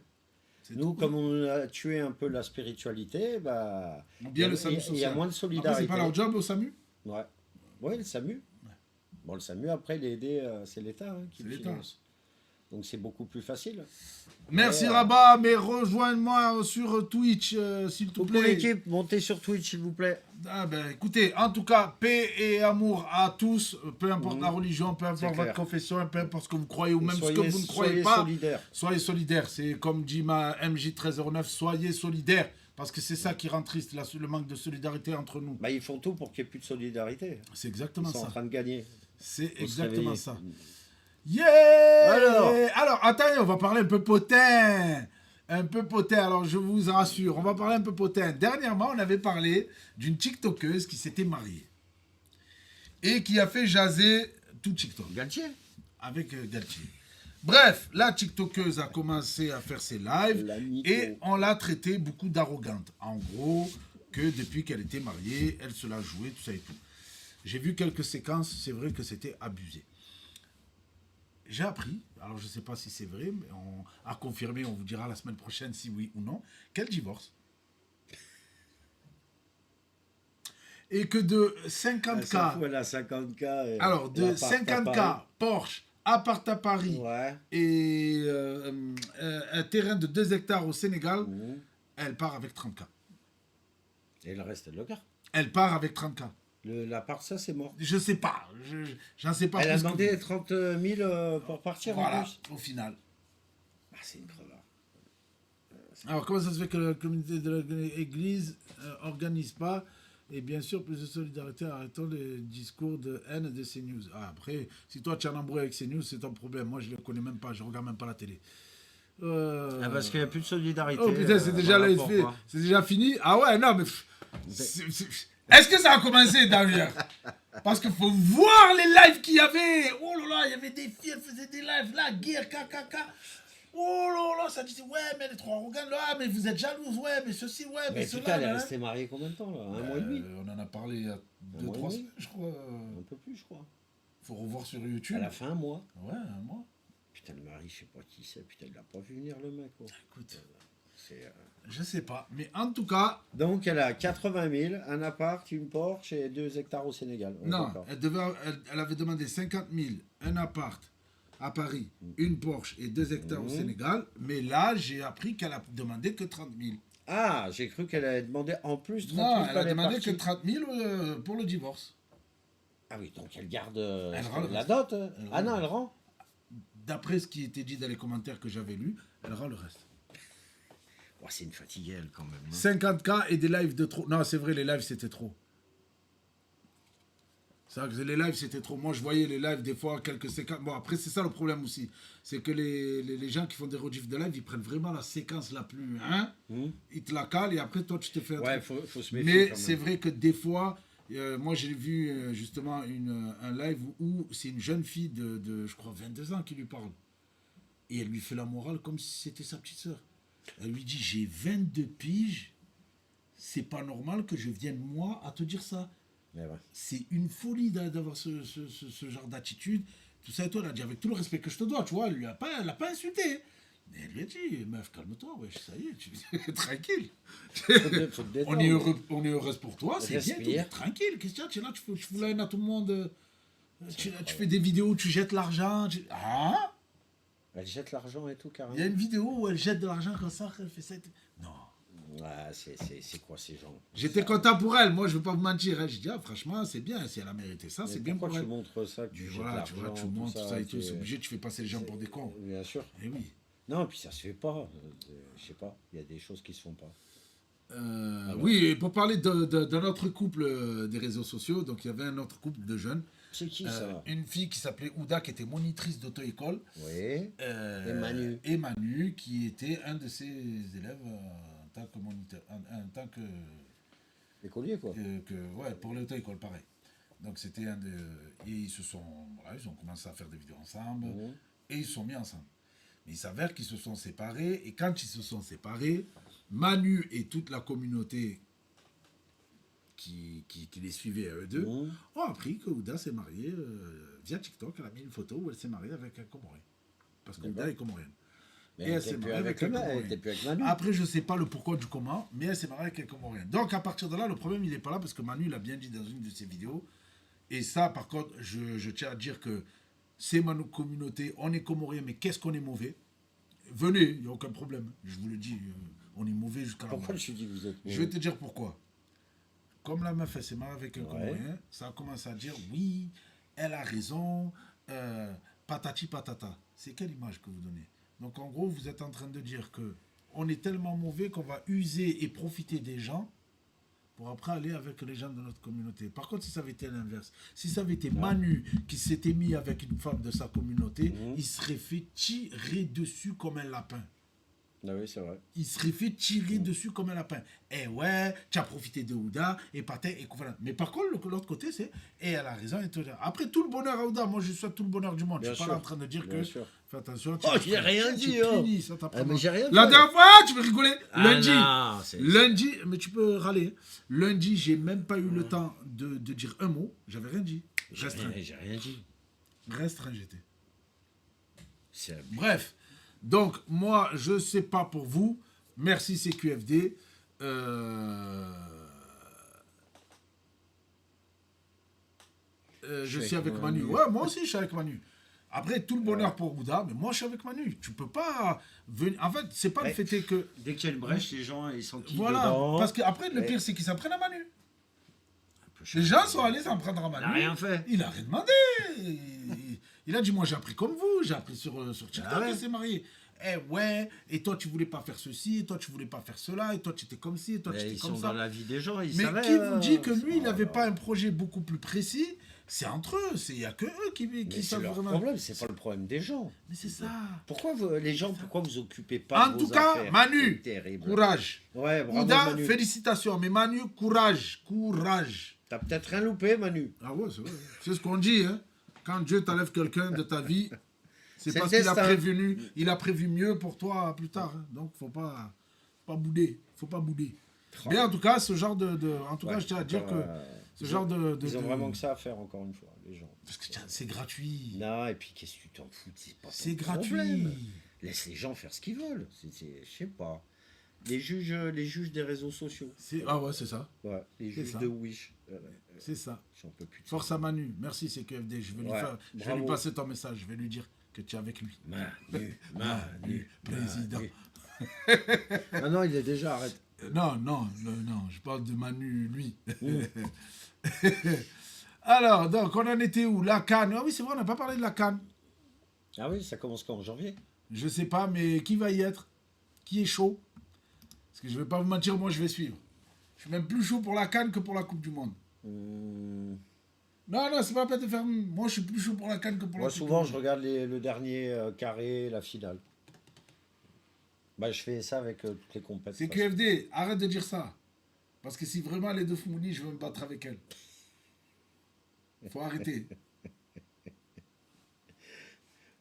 C'est Nous, tout. comme on a tué un peu la spiritualité, bah, Bien le SAMU il y a social. moins de Après, c'est solidarité. pas leur job au SAMU? Ouais. Ouais, le SAMU. Bon, le SAMU, après, il est aidé, c'est l'État qui C'est le l'État. finance. Donc c'est beaucoup plus facile. Merci Mais, Rabat, mais rejoins-moi sur Twitch, s'il te coucou plaît. l'équipe, montez sur Twitch s'il vous plaît. Ah ben, écoutez, en tout cas, paix et amour à tous, peu importe la religion, peu importe votre clair. confession, peu importe ce que vous croyez ou Et même ce que vous ne croyez soyez pas. solidaires. Soyez solidaires. C'est comme dit ma MJ1309, soyez solidaires. Parce que c'est ça qui rend triste, le manque de solidarité entre nous. Bah, ils font tout pour qu'il n'y ait plus de solidarité. C'est Ils exactement sont en ça. train de gagner. C'est Faut se exactement réveiller. ça. Yeah! Alors, Attendez, on va parler un peu potin. Un peu potin, alors je vous rassure, on va parler un peu potin. Dernièrement, on avait parlé d'une TikTokeuse qui s'était mariée. Et qui a fait jaser tout TikTok. Galtier. Avec Galtier. Bref, la TikTokeuse a commencé à faire ses lives La mytho. et on l'a traitée beaucoup d'arrogante. En gros, que depuis qu'elle était mariée, elle se l'a jouée, tout ça et tout. J'ai vu quelques séquences, c'est vrai que c'était abusé. J'ai appris, alors je ne sais pas si c'est vrai, mais à confirmer, on vous dira la semaine prochaine si oui ou non, qu'elle divorce. Et que de 50K, Elle a 50K. alors de l'appart à 50K, Paris. Porsche, appart à Paris Ouais. et un terrain de 2 hectares au Sénégal, Mhm. elle part avec 30K. Et le reste, elle le garde. Elle part avec 30K. L'appart, ça, c'est mort. Je sais pas, j'en sais pas Elle a plus que demandé vous. 30 000 pour partir en Voilà, plus. au final. Ah, c'est une crevard. Alors, comment ça se fait que la communauté de l'église organise pas? Et bien sûr, plus de solidarité, arrêtons les discours de haine de CNews. Ah, après, si toi tu as un embrouille avec CNews, c'est ton problème. Moi, je ne les connais même pas, je regarde même pas la télé. Ah, parce qu'il n'y a plus de solidarité. Oh putain, c'est déjà voilà là, pourquoi. c'est déjà fini. Ah ouais, non, mais est-ce que ça a commencé d'ailleurs? Parce qu'il faut voir les lives qu'il y avait. Oh là là, il y avait des filles, elles faisaient des lives, la guerre, KKK. Oh là là, ça disait, ouais, mais elle est trop arrogante, là, mais vous êtes jalouse, ouais, mais ceci, ouais, mais Mais cela. putain, elle est là, restée mariée combien de temps là? Un mois et demi? On en a parlé il y a mois 2-3 et demi. semaines, je crois. Un peu plus, je crois. Faut revoir sur YouTube. Elle a fait un mois. Ouais, un mois. Putain, le mari, je sais pas qui c'est. Putain, il l'a pas vu venir le mec. Quoi. Écoute, C'est, je sais pas. Mais en tout cas, Donc, elle a 80 000, un appart, une Porsche et 2 hectares au Sénégal. On est non, d'accord. elle avait demandé 50 000, un appart à Paris, une Porsche et 2 hectares au Sénégal. Mais là, j'ai appris qu'elle a demandé que 30 000. Ah, j'ai cru qu'elle avait demandé en plus 30 000. Non, elle quand a est demandé partie. que 30 000 pour le divorce. Ah oui, donc elle garde Elle rend le la reste. dot. Elle Ah rend non, le elle rend. D'après ce qui était dit dans les commentaires que j'avais lus, elle rend le reste. Oh, c'est une fatiguée, elle, quand même. Hein. 50K et des lives de trop. Non, c'est vrai, les lives, c'était trop. C'est vrai que les lives, c'était trop. Moi, je voyais les lives, des fois, quelques séquences. Bon, après, c'est ça le problème aussi. C'est que les gens qui font des rediffs de live, ils prennent vraiment la séquence la plus... Hein, ils te la calent et après, toi, tu te fais un Ouais, truc. faut se méfier. Mais quand même. c'est vrai que des fois, moi, j'ai vu justement un live où c'est une jeune fille de, je crois, 22 ans qui lui parle. Et elle lui fait la morale comme si c'était sa petite sœur. Elle lui dit, j'ai 22 piges, c'est pas normal que je vienne, moi, à te dire ça. Mais ouais. C'est une folie d'avoir ce genre d'attitude. Tout ça et tout, elle a dit, avec tout le respect que je te dois, tu vois, elle l'a pas insulté. Mais elle lui a dit, meuf, calme-toi, wesh, ça y est, tranquille. Faut te détendre. On est heureuse pour toi, c'est bien, Respire. tout, tranquille. Qu'est-ce que tu es là, tu fous la haine à tout le monde. Tu fais des vidéos où tu jettes l'argent. Hein? Elle jette l'argent et tout, Il y a carrément. une vidéo où elle jette de l'argent comme ça, elle fait ça. Non. Ouais, c'est quoi ces gens? J'étais content pour elle, moi je veux pas vous mentir. Hein. J'ai dit, ah, franchement, c'est bien, si elle a mérité ça, c'est bien pour Pourquoi elle. tu montres ça, que tu jettes Voilà, tu vois, l'argent, tu montres tout ça et tout, tu- c'est obligé, tu fais passer les gens pour des cons. Bien sûr. Eh oui. Non, puis ça se fait pas. Je sais pas, il y a des choses qui se font pas. Oui, et pour parler d'un autre couple des réseaux sociaux, donc il y avait un autre couple de jeunes. C'est qui ça? Une fille qui s'appelait Ouda, qui était monitrice d'auto-école. Oui. Et Manu. Et Manu, qui était un de ses élèves en tant que moniteur, en tant que Écolier, quoi. ouais, pour l'auto-école, pareil. Donc c'était un de... Et ils ont commencé à faire des vidéos ensemble, et ils se sont mis ensemble. Mais il s'avère qu'ils se sont séparés, et quand ils se sont séparés, Manu et toute la communauté qui les suivait à eux deux, ont appris que Ouda s'est mariée via TikTok. Elle a mis une photo où elle s'est mariée avec un Comorien. Parce que Ouda est comorienne. Mais Et elle s'est mariée avec un elle Comorien. était plus avec Manu. Après, je ne sais pas le pourquoi du comment, mais elle s'est mariée avec un Comorien. Donc, à partir de là, le problème, il n'est pas là parce que Manu l'a bien dit dans une de ses vidéos. Et ça, par contre, je tiens à dire que c'est ma communauté, on est Comorien, mais qu'est-ce qu'on est mauvais. Venez, il n'y a aucun problème. Je vous le dis, on est mauvais jusqu'à la mort. Pourquoi je dis vous êtes Je vais te dire pourquoi. Comme la meuf, elle s'est mariée avec un Ouais. Comorien, ça a commencé à dire oui, elle a raison, patati patata. C'est quelle image que vous donnez? Donc en gros, vous êtes en train de dire que on est tellement mauvais qu'on va user et profiter des gens pour après aller avec les gens de notre communauté. Par contre, si ça avait été l'inverse, si ça avait été Manu qui s'était mis avec une femme de sa communauté, il serait fait tirer dessus comme un lapin. Ah oui, c'est vrai. Il serait fait tirer dessus comme un lapin. Eh ouais, tu as profité de Ouda, et Patin, et voilà. Mais par contre, l'autre côté, c'est, et elle a raison, et tout. Après, tout le bonheur à Ouda, moi je souhaite tout le bonheur du monde. Bien Je suis pas sûr. là en train de dire Bien que, sûr. fais attention. Oh, j'ai rien dit, oh. Mais j'ai rien La fait. dernière fois, tu veux rigoler. Lundi, non, lundi, mais tu peux râler. Lundi, j'ai même pas eu le temps de dire un mot. J'avais rien dit. Restreint. J'ai rien dit. Restreint, j'étais. C'est- Bref, donc moi je sais pas pour vous, merci CQFD. Je suis avec Manu. Ouais, moi aussi je suis avec Manu. Après tout le bonheur pour Ouda, mais moi je suis avec Manu. Tu peux pas venir. En fait, c'est pas le Ouais. fait est que. Dès qu'il y a une brèche, les gens, ils sont qui Voilà, dedans. parce qu'après le pire c'est qu'ils s'en prennent à Manu. Les gens sont allés s'en prendre à Manu. Il n'a rien fait. Il a rien demandé. Il a dit, moi j'ai appris comme vous, j'ai appris sur TikTok, Ah ouais. il s'est marié. Eh ouais, et toi tu voulais pas faire ceci, et toi tu voulais pas faire cela, et toi tu étais comme ci, et toi tu Mais étais ils comme sont ça. dans la vie des gens, ils Mais savaient. qui vous dit que lui, il oh n'avait là. pas un projet beaucoup plus précis? C'est entre eux, il n'y a que eux qui Mais c'est savent leur vraiment. problème, c'est pas le problème des gens. Mais c'est ça. Pourquoi les gens, pourquoi vous occupez pas En de tout vos cas, affaires? Manu, C'est terrible. courage. Ouais, bravo Ouda, Manu. félicitations. Mais Manu, courage, courage. T'as peut-être rien loupé, Manu. Ah ouais, c'est vrai. C'est ce qu'on dit, hein. Quand Dieu t'enlève quelqu'un de ta vie, c'est C'est parce le qu'il a destin. prévenu, il a prévu mieux pour toi plus tard. Hein. Donc, faut pas bouder. Faut pas bouder. Mais en tout cas, ce genre en tout cas, Ouais, je tiens à dire que encore, ce genre de. Ils ont vraiment que ça à faire, encore une fois, les gens. Parce que tiens, c'est gratuit. Non, et puis qu'est-ce que tu t'en fous? C'est pas ton C'est gratuit. problème. Laisse les gens faire ce qu'ils veulent. Je sais pas. Les juges des réseaux sociaux. Ah ouais, c'est ça. Ouais, les C'est juges ça. de Wish. C'est ça. J'en peux plus de Force à Manu. Merci CQFD. Je vais lui Ouais, je vais bravo. lui passer ton message. Je vais lui dire que tu es avec lui. Manu, président. Ah non, il est déjà, arrête. Non, je parle de Manu, lui. Alors, donc, on en était où? La CAN. Ah oui, c'est vrai, on n'a pas parlé de la CAN. Ah oui, ça commence quand? En janvier? Je sais pas, mais qui va y être? Qui est chaud? Parce que je vais pas vous mentir, moi, je vais suivre. Je suis même plus chaud pour la CAN que pour la Coupe du Monde. Non, c'est pas la peine de faire... Moi, je suis plus chaud pour la CAN que pour Moi, la Coupe souvent, du je Monde. regarde le dernier carré, la finale. Bah, je fais ça avec toutes les compétitions. CQFD, arrête de dire ça. Parce que si vraiment elle est de Foumouni, je vais me battre avec elle. Faut arrêter.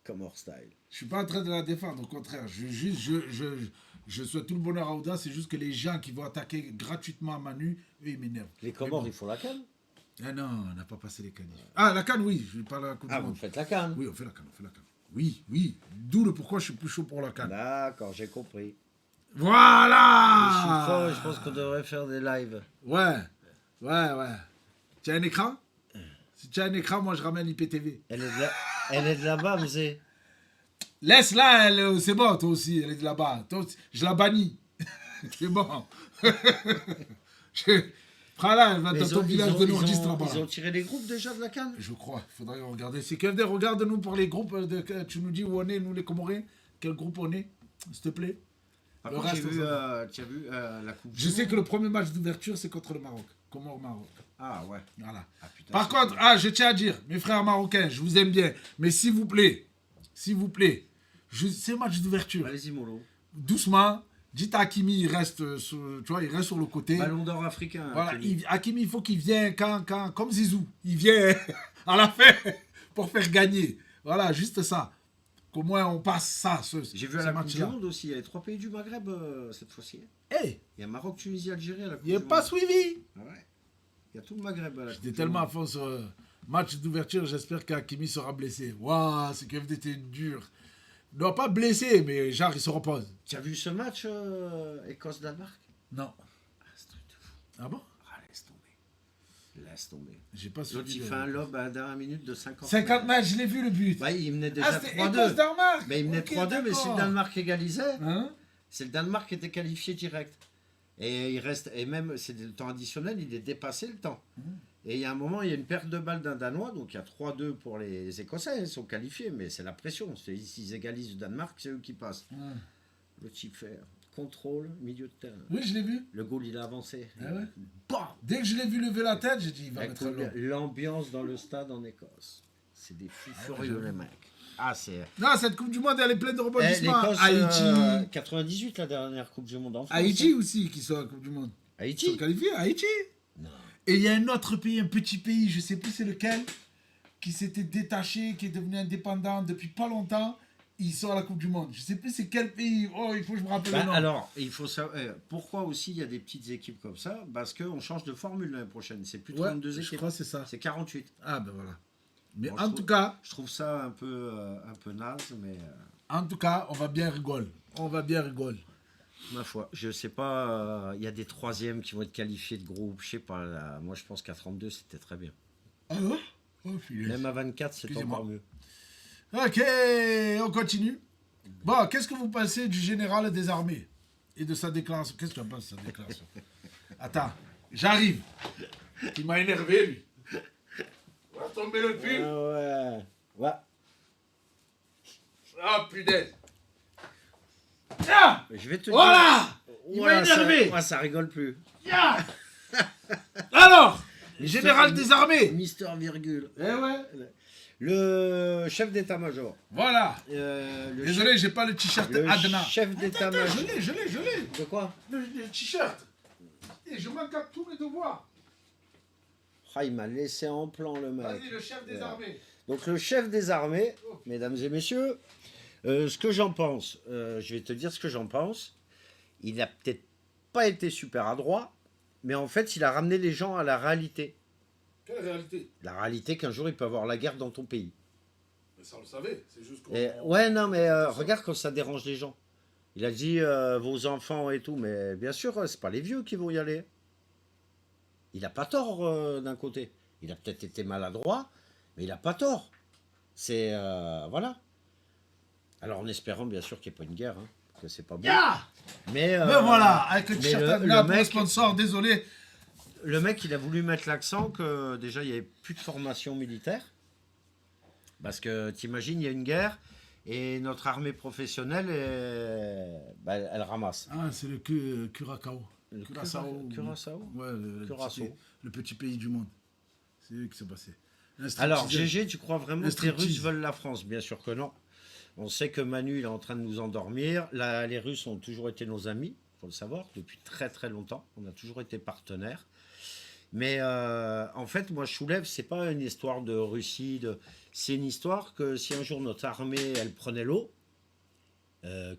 Comme hors style. Je suis pas en train de la défendre, au contraire. Je souhaite tout le bonheur à Ouda, c'est juste que les gens qui vont attaquer gratuitement Manu, eux, ils m'énervent. Les Comores, ils font la canne? Ah non, on n'a pas passé les canifs. Ah, la canne, oui, je parle de la Coupe Ah, du vous Monde. faites la canne? Oui, on fait la canne. Oui. D'où le pourquoi je suis plus chaud pour la canne. D'accord, j'ai compris. Voilà. Je pense qu'on devrait faire des lives. Ouais. Tu as un écran? Si tu as un écran, moi je ramène IPTV. Elle est de là-bas, mais c'est... Laisse-la, c'est bon, toi aussi, elle est de là-bas. Je la bannis. C'est bon. Prends-la, elle va dans ton village de Nourdis là-bas. Ils ont tiré les groupes déjà de la canne? Je crois, il faudrait regarder. C'est KFD, regarde-nous pour les groupes. Tu nous dis où on est, nous les Comoriens. Quel groupe on est, s'il te plaît. Par Le contre, reste, tu as vu la coupe je sais que le premier match d'ouverture, c'est contre le Maroc. Comores-Maroc. Ah ouais. Voilà. Ah, putain, Par contre, je tiens à dire, mes frères marocains, je vous aime bien. Mais s'il vous plaît, c'est match d'ouverture. allez-y, mollo. Doucement, dites à Hakimi, il reste sur le côté. Ballon d'or africain. Voilà, Hakimi. Hakimi, il faut qu'il vienne comme Zizou. Il vient à la fin pour faire gagner. Voilà, juste ça. Qu'au moins on passe ça, J'ai vu à ce la Coupe du match-là. Monde aussi, il y avait 3 pays du Maghreb cette fois-ci. Hey, Il y a Maroc, Tunisie, Algérie à la Coupe il n'est du pas Monde. suivi. Ah ouais. Il y a tout le Maghreb à la Coupe J'étais du tellement à Monde. fond sur match d'ouverture, j'espère qu'Hakimi sera blessé. Waouh, c'est que était dur. Non, pas blessé, mais genre, il se repose. Tu as vu ce match Écosse-Danemark? Non. Ah, c'est un truc de fou. Ah bon? Ah, laisse tomber. Laisse tomber. J'ai pas L'autre, suivi. il fait un lob à la dernière minute de 50 50 mètres, je l'ai vu le but. Ouais, il menait déjà Ah, c'était 3-2. Écosse-Danemark. Mais il menait Ok, 3-2, mais si le d'accord. Danemark égalisait, Hein? c'est le Danemark qui était qualifié direct. Et il reste, et même c'est le temps additionnel, il est dépassé le temps. Et il y a un moment, il y a une perte de balle d'un Danois, donc il y a 3-2 pour les Écossais, ils sont qualifiés, mais c'est la pression. S'ils égalisent le Danemark, c'est eux qui passent. Ouais. Le type fait contrôle, milieu de terrain. Oui, je l'ai vu. Le goal, il a avancé. Ah ouais? Bam. Dès que je l'ai vu lever la tête, j'ai dit, il va Avec mettre l'eau. l'ambiance dans le stade en Écosse. C'est des fous furieux, les mecs. Ah, c'est. Non, cette Coupe du Monde, elle est pleine de Eh, rebondissements. L'Écosse, Haïti. 98, la dernière Coupe du Monde en France. Haïti hein. aussi, qui sont à la Coupe du Monde. Ils sont Haïti qualifiés, Haïti. Non. Et il y a un autre pays, un petit pays, je sais plus c'est lequel, qui s'était détaché, qui est devenu indépendant depuis pas longtemps. Ils sont à la Coupe du Monde. Je sais plus c'est quel pays. Oh, il faut que je me rappelle le nom. Alors, il faut savoir pourquoi aussi il y a des petites équipes comme ça. Parce qu'on change de formule l'année prochaine. C'est plus Ouais, 32 je équipes. crois que c'est ça. C'est 48. Ah ben voilà. Mais Bon, en tout cas, Je trouve ça un peu naze, mais on va bien rigoler. On va bien rigoler. ma foi, je sais pas. Il y a des troisièmes qui vont être qualifiés de groupe. Je sais pas. Là, moi, je pense qu'à 32, c'était très bien. Ah ouais? Oh, filet. Même à 24, c'est Excusez-moi. encore mieux. Ok, on continue. Bon, qu'est-ce que vous pensez du général des armées et de sa déclaration? Qu'est-ce que tu en penses de sa déclaration? Attends, j'arrive. Il m'a énervé, lui. On va tomber le pull. ouais. Ouais. Ah, punaise. Tiens. Je vais te Voilà. Il Voilà, m'a énervé. ça rigole plus. Tiens. Alors, le général des armées. Mister Virgule. Eh ouais. Le chef d'état-major. Voilà. Le Désolé, j'ai pas le t-shirt Le Adna. chef Attends, d'état-major. je l'ai. De quoi? Le t-shirt. Et je manque à tous mes devoirs. Ah, il m'a laissé en plan, le mec. Vas-y, le chef des armées. Donc, le chef des armées, mesdames et messieurs, ce que j'en pense, je vais te dire ce que j'en pense. Il n'a peut-être pas été super adroit, mais en fait, il a ramené les gens à la réalité. Quelle réalité? La réalité qu'un jour, il peut avoir la guerre dans ton pays. Mais ça, on le savait. C'est juste qu'on... Ouais, non, mais regarde quand ça dérange les gens. Il a dit vos enfants et tout, mais bien sûr, c'est pas les vieux qui vont y aller. Il n'a pas tort d'un côté. Il a peut-être été maladroit, mais il n'a pas tort. C'est voilà. Alors en espérant bien sûr qu'il n'y ait pas une guerre, hein, que c'est pas bon. Yeah. Mais Ben voilà, avec le mais t-shirt le Adna pour le mec- sponsor, désolé. le mec, il a voulu mettre l'accent que déjà il n'y avait plus de formation militaire, parce que t'imagines, il y a une guerre et notre armée professionnelle, elle ramasse. Ah, c'est le Curaçao. Curaçao. Curaçao. Ouais, Curaçao. le petit pays du monde. C'est eux qui sont passés. Alors, GG, tu crois vraiment Un que les Russes striptease. veulent la France? Bien sûr que non. On sait que Manu, il est en train de nous endormir. Là, les Russes ont toujours été nos amis, il faut le savoir, depuis très très longtemps. On a toujours été partenaires. Mais en fait, moi, je soulève, c'est pas une histoire de Russie. C'est une histoire que si un jour notre armée, elle prenait l'eau,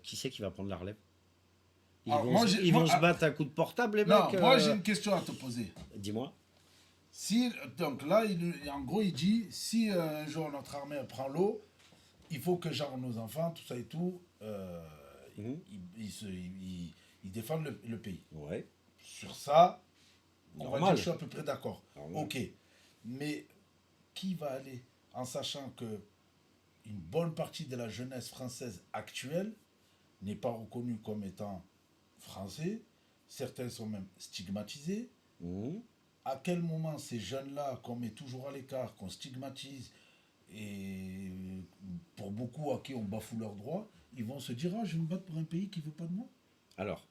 qui c'est qui va prendre la relève? Ils Alors, vont, moi, se- j'ai- ils moi, vont se battre à coups de portable, les Non, mecs. moi j'ai une question à te poser. Dis-moi. Si, donc là, en gros, il dit, si un jour notre armée prend l'eau, il faut que genre nos enfants, tout ça et tout, Mhm. ils défendent le pays. Ouais. Sur ça, on va dire Normal. que je suis à peu près d'accord. Normal. Ok. Mais qui va aller en sachant que une bonne partie de la jeunesse française actuelle n'est pas reconnue comme étant français, certains sont même stigmatisés. Mhm. À quel moment ces jeunes-là, qu'on met toujours à l'écart, qu'on stigmatise, et pour beaucoup à qui on bafoue leurs droits, ils vont se dire, ah, je vais me battre pour un pays qui ne veut pas de moi. Alors,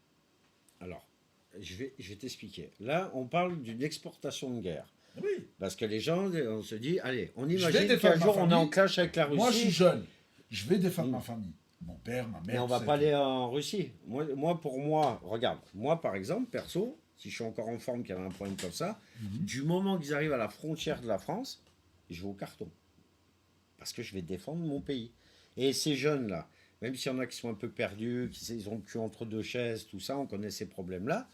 je vais t'expliquer. Là, on parle d'une exportation de guerre. Oui. Parce que les gens, on se dit, allez, on vais imagine défendre qu'un ma jour on est en famille. clash avec la Russie. Moi, je suis jeune. Je vais défendre ma famille. Mon père, ma mère. Mais on va tout pas ça et aller en Russie. Pour moi, regarde, moi par exemple, perso, si je suis encore en forme, qu'il y avait un problème comme ça, du moment qu'ils arrivent à la frontière de la France, je vais au carton. Parce que je vais défendre mon pays. Et ces jeunes-là, même s'il y en a qui sont un peu perdus, ils ont le cul entre deux chaises, tout ça, on connaît ces problèmes-là.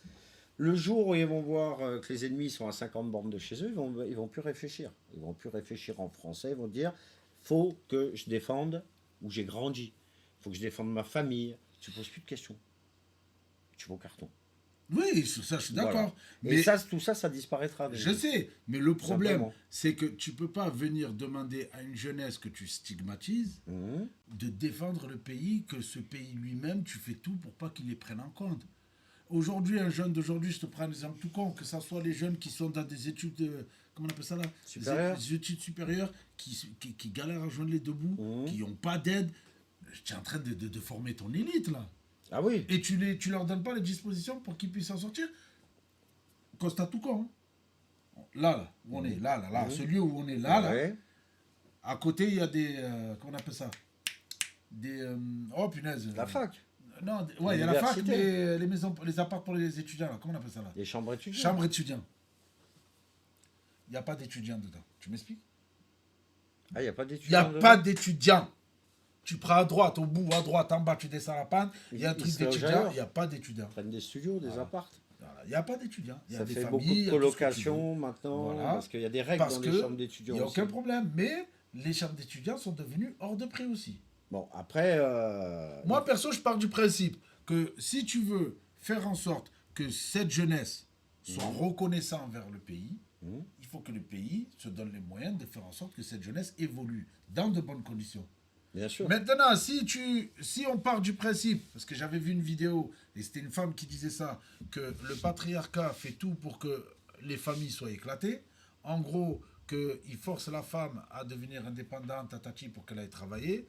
Le jour où ils vont voir que les ennemis sont à 50 bornes de chez eux, ils vont plus réfléchir. Ils vont plus réfléchir en français, ils vont dire, faut que je défende où j'ai grandi. faut que je défende ma famille. Tu poses plus de questions. Tu vas au carton. Oui, sur ça, je suis d'accord. Voilà. Mais Et ça, tout ça, ça disparaîtra. je sais, mais le problème, Simplement. c'est que tu peux pas venir demander à une jeunesse que tu stigmatises Mhm. de défendre le pays, que ce pays lui-même, tu fais tout pour pas qu'il les prenne en compte. Aujourd'hui, un jeune d'aujourd'hui, je te prends un exemple tout con, que ce soit les jeunes qui sont dans des études, comment on appelle ça là, Supérieures. des études supérieures, qui galèrent à joindre les deux bouts, Mhm. qui n'ont pas d'aide. Tu es en train de former ton élite là. Ah oui. Et tu leur donnes pas les dispositions pour qu'ils puissent en sortir. Constat tout con. Hein. Là, où on est, là, ce lieu où on est là, Ouais. à côté, il y a des, comment on appelle ça, des, oh punaise. La fac. Non, ouais, il y a la fac, L'université. les maisons, les apparts pour les étudiants, là, comment on appelle ça là? Les chambres étudiantes. Chambre étudiant. Il n'y a pas d'étudiants dedans. Tu m'expliques? Ah, il n'y a pas Il n'y a d'étudiants. pas d'étudiants. Tu prends à droite, au bout, à droite, en bas, tu descends la panne. Il y a un Ils truc se logent d'étudiants, ailleurs. il n'y a pas d'étudiants. Ils prennent des studios, des Voilà. apparts. Voilà, il n'y a pas d'étudiants. Il y a Ça des fait familles, beaucoup il y de a tout ce que tu veux. colocations maintenant, Voilà. parce qu'il y a des règles Parce dans que les chambres il d'étudiants. n'y a aussi. aucun problème. Mais les chambres d'étudiants sont devenues hors de prix aussi. Bon, après, Moi, perso, je pars du principe que si tu veux faire en sorte que cette jeunesse soit reconnaissante envers le pays, Mhm. il faut que le pays se donne les moyens de faire en sorte que cette jeunesse évolue dans de bonnes conditions. bien sûr. Maintenant, si on part du principe, parce que j'avais vu une vidéo, et c'était une femme qui disait ça, que le patriarcat fait tout pour que les familles soient éclatées, en gros, qu'il force la femme à devenir indépendante, tatati, pour qu'elle aille travailler,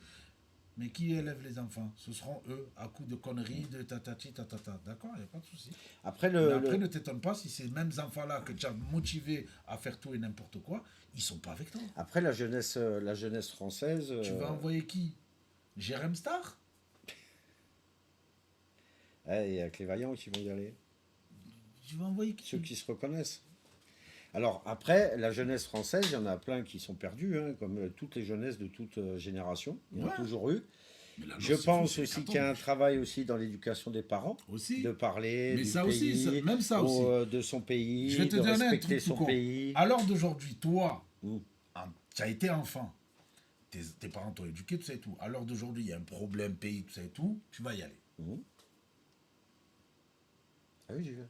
mais qui élève les enfants? Ce seront eux, à coup de conneries, de tatati, tatata. D'accord, il n'y a pas de souci. Après, Mais après, ne t'étonne pas si ces mêmes enfants-là que tu as motivés à faire tout et n'importe quoi, ils sont pas avec toi. après la jeunesse française. Tu vas envoyer qui? Jérém Star? Il y a que les vaillants qui vont y aller. Tu vas envoyer qui? Ceux qui se reconnaissent. Alors, après, la jeunesse française, il y en a plein qui sont perdus, hein, comme toutes les jeunesses de toute génération. Il y en a Ouais. toujours eu. Mais là, non, Je c'est pense fou, c'est aussi carton. qu'il y a un travail aussi dans l'éducation des parents, Aussi. de parler Mais du ça aussi, pays, même ça aussi. de son pays, Je vais te de donner un respecter truc tout son con. pays. À l'heure d'aujourd'hui, toi, Mm. tu as été enfant. Tes parents t'ont éduqué, tout ça et tout. À l'heure d'aujourd'hui, il y a un problème, pays, tout ça et tout. Tu vas y aller. Mhm. Ah oui, j'ai vu.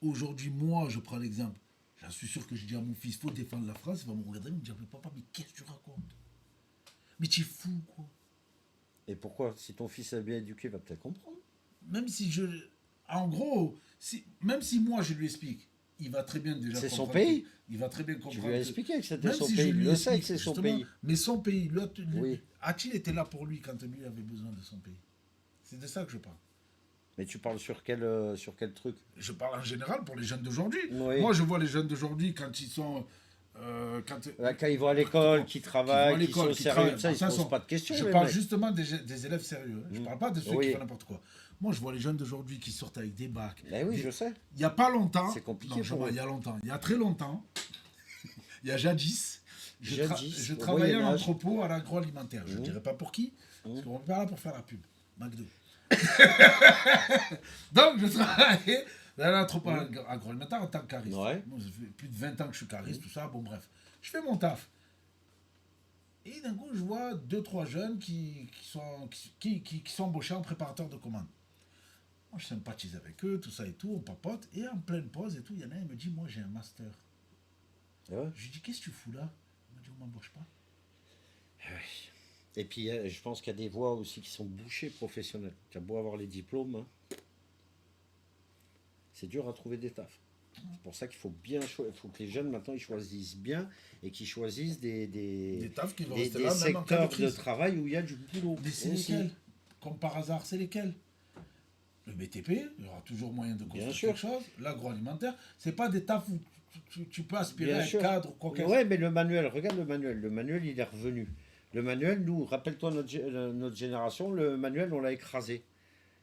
Aujourd'hui, moi, je prends l'exemple. J'en suis sûr que je dis à mon fils, faut défendre la France. Il va me regarder et me dire, mais papa, mais qu'est-ce que tu racontes? Mais tu es fou, quoi. Et pourquoi? Si ton fils est bien éduqué, il va peut-être comprendre. Même si je... En gros, même si moi, je lui explique, il va très bien déjà C'est son comprendre pays. Il va très bien Tu comprendre. lui as que- expliqué que c'était Même son si pays. je Il lui le sait explique, que c'est son justement, pays. mais son pays, Oui. a-t-il été là pour lui quand lui avait besoin de son pays? C'est de ça que je parle. Mais tu parles sur quel truc? Je parle en général pour les jeunes d'aujourd'hui. Oui. Moi, je vois les jeunes d'aujourd'hui quand ils sont... Là, quand ils vont à l'école, qui travaillent, qui sont sérieux, travaillent, ça, ils ne se attention, posent pas de questions. Je les parle mecs. justement des élèves sérieux. Hein. Je Mm. parle pas de ceux Oui. qui font n'importe quoi. Moi, je vois les jeunes d'aujourd'hui qui sortent avec des bacs. Eh oui, des- je sais. Il n'y a pas longtemps... C'est compliqué Non, je pour vois, eux. il y a longtemps. Il y a très longtemps. Il y je Jadis, au travaillais en Moyen Âge. entrepôt à l'agroalimentaire. Je ne Mhm. dirais pas pour qui, parce Mhm. qu'on n'est pas là pour faire la pub. McDo. Donc, je travaillais dans l'entrepôt agroalimentaire en tant que cariste. Ouais. Moi, ça fait plus de 20 ans que je suis cariste, tout ça. Bon, bref. Je fais mon taf. Et d'un coup, je vois 2-3 jeunes qui sont embauchés en préparateur de commandes. Moi, je sympathise avec eux, tout ça et tout, on papote. Et en pleine pause et tout, il y en a un qui me dit, moi, j'ai un master. Ouais. Je lui dis, qu'est-ce que tu fous là? Il m'a dit, on m'embauche pas. Et puis, je pense qu'il y a des voies aussi qui sont bouchées professionnelles. Tu as beau avoir les diplômes, hein. C'est dur à trouver des tafs. C'est pour ça qu'il faut bien choisir. Il faut que les jeunes, maintenant, ils choisissent bien et qu'ils choisissent Des tafs qui vont des rester là, même en cas secteurs de de crise. travail où il y a du boulot. Mais c'est aussi. lesquels? Comme par hasard, c'est lesquels? Le BTP, il y aura toujours moyen de construire sûr. quelque chose. L'agroalimentaire, c'est pas des tafs où tu peux aspirer Bien à être sûr. cadre ou quoi que ce soit. Ouais, mais le manuel, regarde le manuel. Le manuel, il est revenu. Le manuel, nous, rappelle-toi notre génération, le manuel, on l'a écrasé.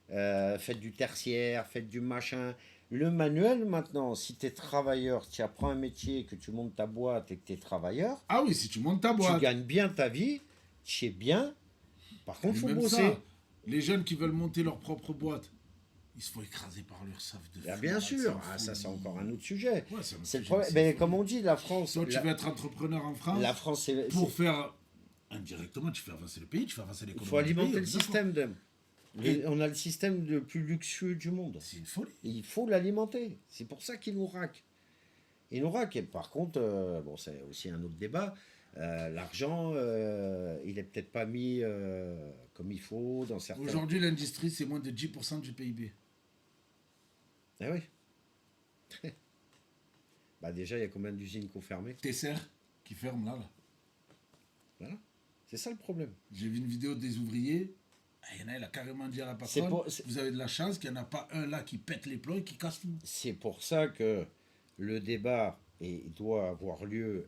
Faites du tertiaire, faites du machin. Le manuel, maintenant, si tu es travailleur, tu apprends un métier, que tu montes ta boîte et que tu es travailleur, Ah oui, si tu montes ta tu boîte. gagnes bien ta vie, tu es bien. Par contre, il Et faut même bosser. ça, les jeunes qui veulent monter leur propre boîte, ils se font écraser par leur saf de Ah, bien fou, sûr, c'est ça c'est folie. encore un autre sujet. Ouais, c'est un C'est le sujet, problème. c'est Mais folie. comme on dit, la France, Toi, tu veux être entrepreneur en France la France, c'est pour faire Indirectement, tu fais avancer le pays, tu fais avancer Il l'économie. faut alimenter du le pays, on est système d'hommes. On a le système le plus luxueux du monde. d'accord. C'est une folie. Et il faut l'alimenter. C'est pour ça qu'il nous raque. Il nous raque. Et par contre, bon, c'est aussi un autre débat. L'argent, il n'est peut-être pas mis comme il faut dans certains. Aujourd'hui, l'industrie, c'est moins de 10% du PIB. Ah oui. Bah déjà, il y a combien d'usines qui ont fermé? Tesser, qui ferme là. Voilà. C'est ça le problème. J'ai vu une vidéo des ouvriers. Il y en a, il a carrément dit à la C'est patronne, pour- c'est- vous avez de la chance qu'il n'y en a pas un là qui pète les plombs et qui casse tout. C'est pour ça que le débat doit avoir lieu.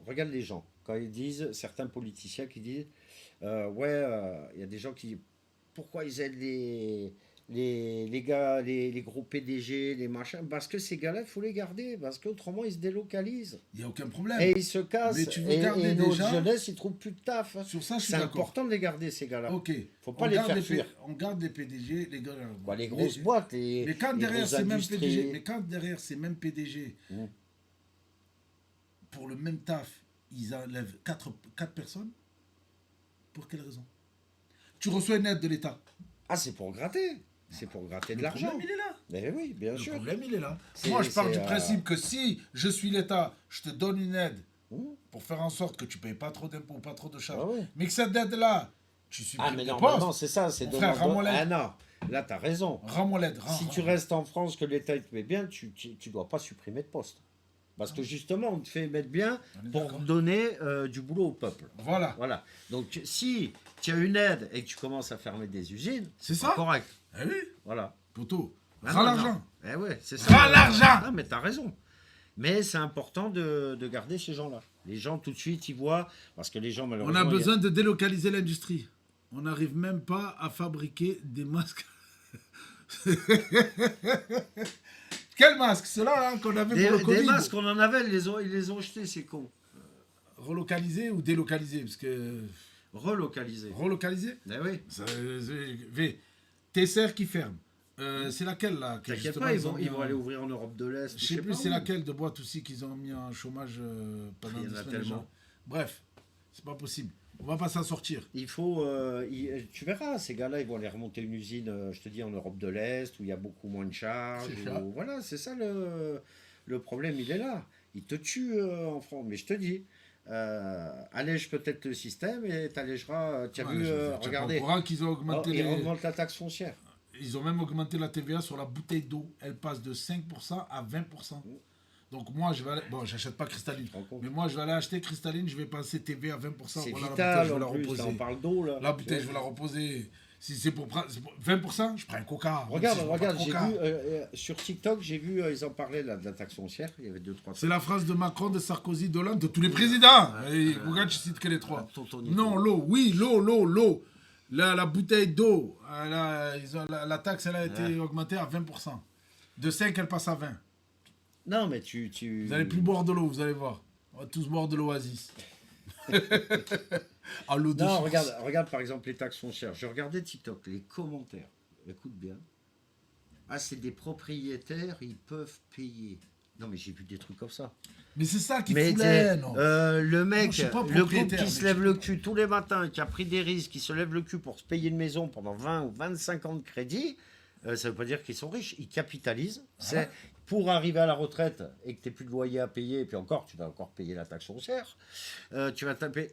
Regarde les gens. Quand ils disent, certains politiciens qui disent, il y a des gens qui disent, pourquoi ils aident les gars, les gros PDG, les machins? Parce que ces gars-là, il faut les garder. Parce qu'autrement, ils se délocalisent. Il n'y a aucun problème. Et ils se cassent. Mais tu veux et garder nos des gens- jeunesse, ils trouvent plus de taf. Sur ça, je suis C'est d'accord. important de les garder, ces gars-là. Ok. Faut pas On les garde faire fuir. On garde les PDG, les gars. Bah, les grosses boîtes, Mais quand les derrière grosses ces mêmes industries. PDG, Mm. pour le même taf, ils enlèvent 4 personnes, pour quelle raison? Tu reçois une aide de l'État. Ah, c'est pour gratter. C'est pour gratter de Le l'argent. problème, il est là. Mais oui, bien Le sûr. problème, il est là. C'est- Moi, je pars c'est, du principe que si je suis l'État, je te donne une aide Mmh. pour faire en sorte que tu ne payes pas trop d'impôts, pas trop de charges. Ah ouais. Mais que cette aide-là, tu Ah, supprimes mais des normalement, postes. c'est ça. C'est Mon frère, rends-moi l'aide. Ah non, là, tu as raison. Rends-moi l'aide. Si tu restes en France, que l'État il te met bien, tu dois pas supprimer de poste. Parce que justement, on te fait mettre bien On est pour d'accord. donner du boulot au peuple. Voilà. Voilà. Donc, si tu as une aide et que tu commences à fermer des usines, C'est ça. correct. Eh oui, Voilà. poteau. Ah, Rends non, l'argent. non. Eh ouais, c'est ça. Rends l'argent. Ah, mais t'as raison. Mais c'est important de garder ces gens-là. Les gens, tout de suite, ils voient. Parce que les gens, On malheureusement. a besoin de délocaliser l'industrie. On n'arrive même pas à fabriquer des masques. Quel masque? Ceux-là hein, qu'on avait pour le Des Covid. masques, on en avait, ils les ont jetés, c'est con. Relocalisés ou délocalisés? Parce que... Relocalisés. Relocalisés? Eh oui. Tesser qui ferme. C'est laquelle là que T'inquiète justement, pas, ont mis ils vont en- aller ouvrir en Europe de l'Est. Je sais plus pas c'est où. laquelle de boîte aussi qu'ils ont mis en chômage pendant Il y en 10 a semaines déjà. tellement. Bref, c'est pas possible. On va pas s'en sortir. Il faut. Tu verras, ces gars-là, ils vont aller remonter une usine, je te dis, en Europe de l'Est, où il y a beaucoup moins de charges. C'est ça. Voilà, c'est ça le problème, il est là. Ils te tuent en France. Mais je te dis, allège peut-être le système et t'allégeras. Tu as Ouais, vu, tu es pas regardez, au courant qu'ils ont oh, augmenté ils les... augmentent la taxe foncière. Ils ont même augmenté la TVA sur la bouteille d'eau. Elle passe de 5% à 20%. Donc moi, je vais aller... Bon, j'achète pas Cristalline. te rends compte. Mais moi, je vais aller acheter Cristalline, je vais passer TV à 20%. C'est Voilà, la bouteille, vital, je vais la en plus, là, on reposer. parle d'eau, là. La bouteille, je vais la reposer. Si c'est pour prendre 20%, je prends un coca. Même Regarde, si je bois pas de regarde, j'ai coca. vu sur TikTok, j'ai vu, ils en parlaient là, de la taxe foncière. Il y avait 2-3 C'est la phrase de Macron, de Sarkozy, d'Hollande, de tous les présidents. Et regarde, je cite que les trois. Tonton Nico. Non, l'eau, oui, l'eau. La bouteille d'eau, la taxe, elle a été augmentée à 20%. De 5, elle passe à 20. Non, mais tu... Vous n'allez plus boire de l'eau, vous allez voir. On va tous boire de l'oasis. À l'eau de Non, source. regarde par exemple les taxes foncières. Je regardais TikTok, les commentaires. Écoute bien. Ah, c'est des propriétaires, ils peuvent payer. Non, mais j'ai vu des trucs comme ça. Mais c'est ça qui Mais fout t'sais, la haine. le mec, Moi, je suis pas le couple propriétaire, qui se mais lève je- le cul tous les matins, qui a pris des risques, qui se lève le cul pour se payer une maison pendant 20 ou 25 ans de crédit, ça veut pas dire qu'ils sont riches. Ils capitalisent. C'est pour arriver à la retraite et que tu n'aies plus de loyer à payer, et puis encore, tu vas encore payer la taxe foncière, tu vas taper.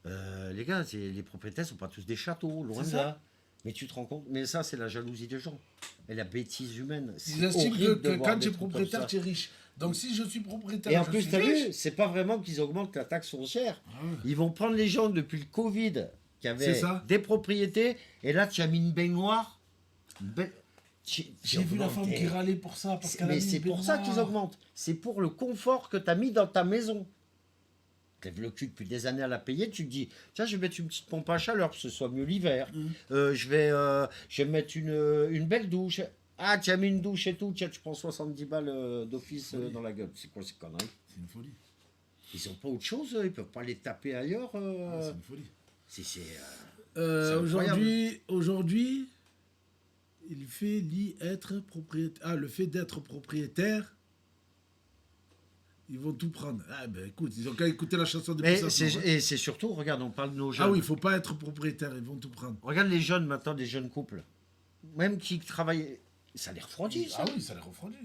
Les gars, les propriétaires sont pas tous des châteaux, loin C'est de ça. là. Mais tu te rends compte, mais ça, c'est la jalousie des gens. Et la bêtise humaine. C'est Ils estiment horrible de que voir quand des tu es trucs comme propriétaire, ça. tu es riche. Donc si je suis propriétaire, Et en je plus, suis tu as riche. vu, c'est pas vraiment qu'ils augmentent la taxe foncière. Ah ouais. Ils vont prendre les gens depuis le Covid qui avaient C'est ça. des propriétés, et là, tu as mis une baignoire. J'ai vu la femme qui râlait pour ça. Parce qu'elle a Mais mis c'est une pour ça baignoire. qu'ils augmentent. C'est pour le confort que tu as mis dans ta maison. Tu lèves le cul depuis des années à la payer, tu te dis, tiens, je vais mettre une petite pompe à chaleur pour que ce soit mieux l'hiver. Je vais mettre une belle douche. Ah, tu as mis une douche et tout, tiens, tu prends 70 balles d'office dans la gueule. C'est quoi ces conneries? C'est une folie. Ils n'ont pas autre chose, ils peuvent pas les taper ailleurs. C'est une folie. C'est incroyable. Aujourd'hui, il fait dit être propriétaire. Ah, le fait d'être propriétaire Ils vont tout prendre. Ah ben écoute, ils ont qu'à écouter la chanson de Mais Pissas. et c'est surtout, regarde, on parle de nos jeunes. Ah oui, il faut pas être propriétaire, ils vont tout prendre. Regarde les jeunes maintenant, des jeunes couples. Même qui travaillent, ça les refroidit, ça. Ah oui, ça les refroidit.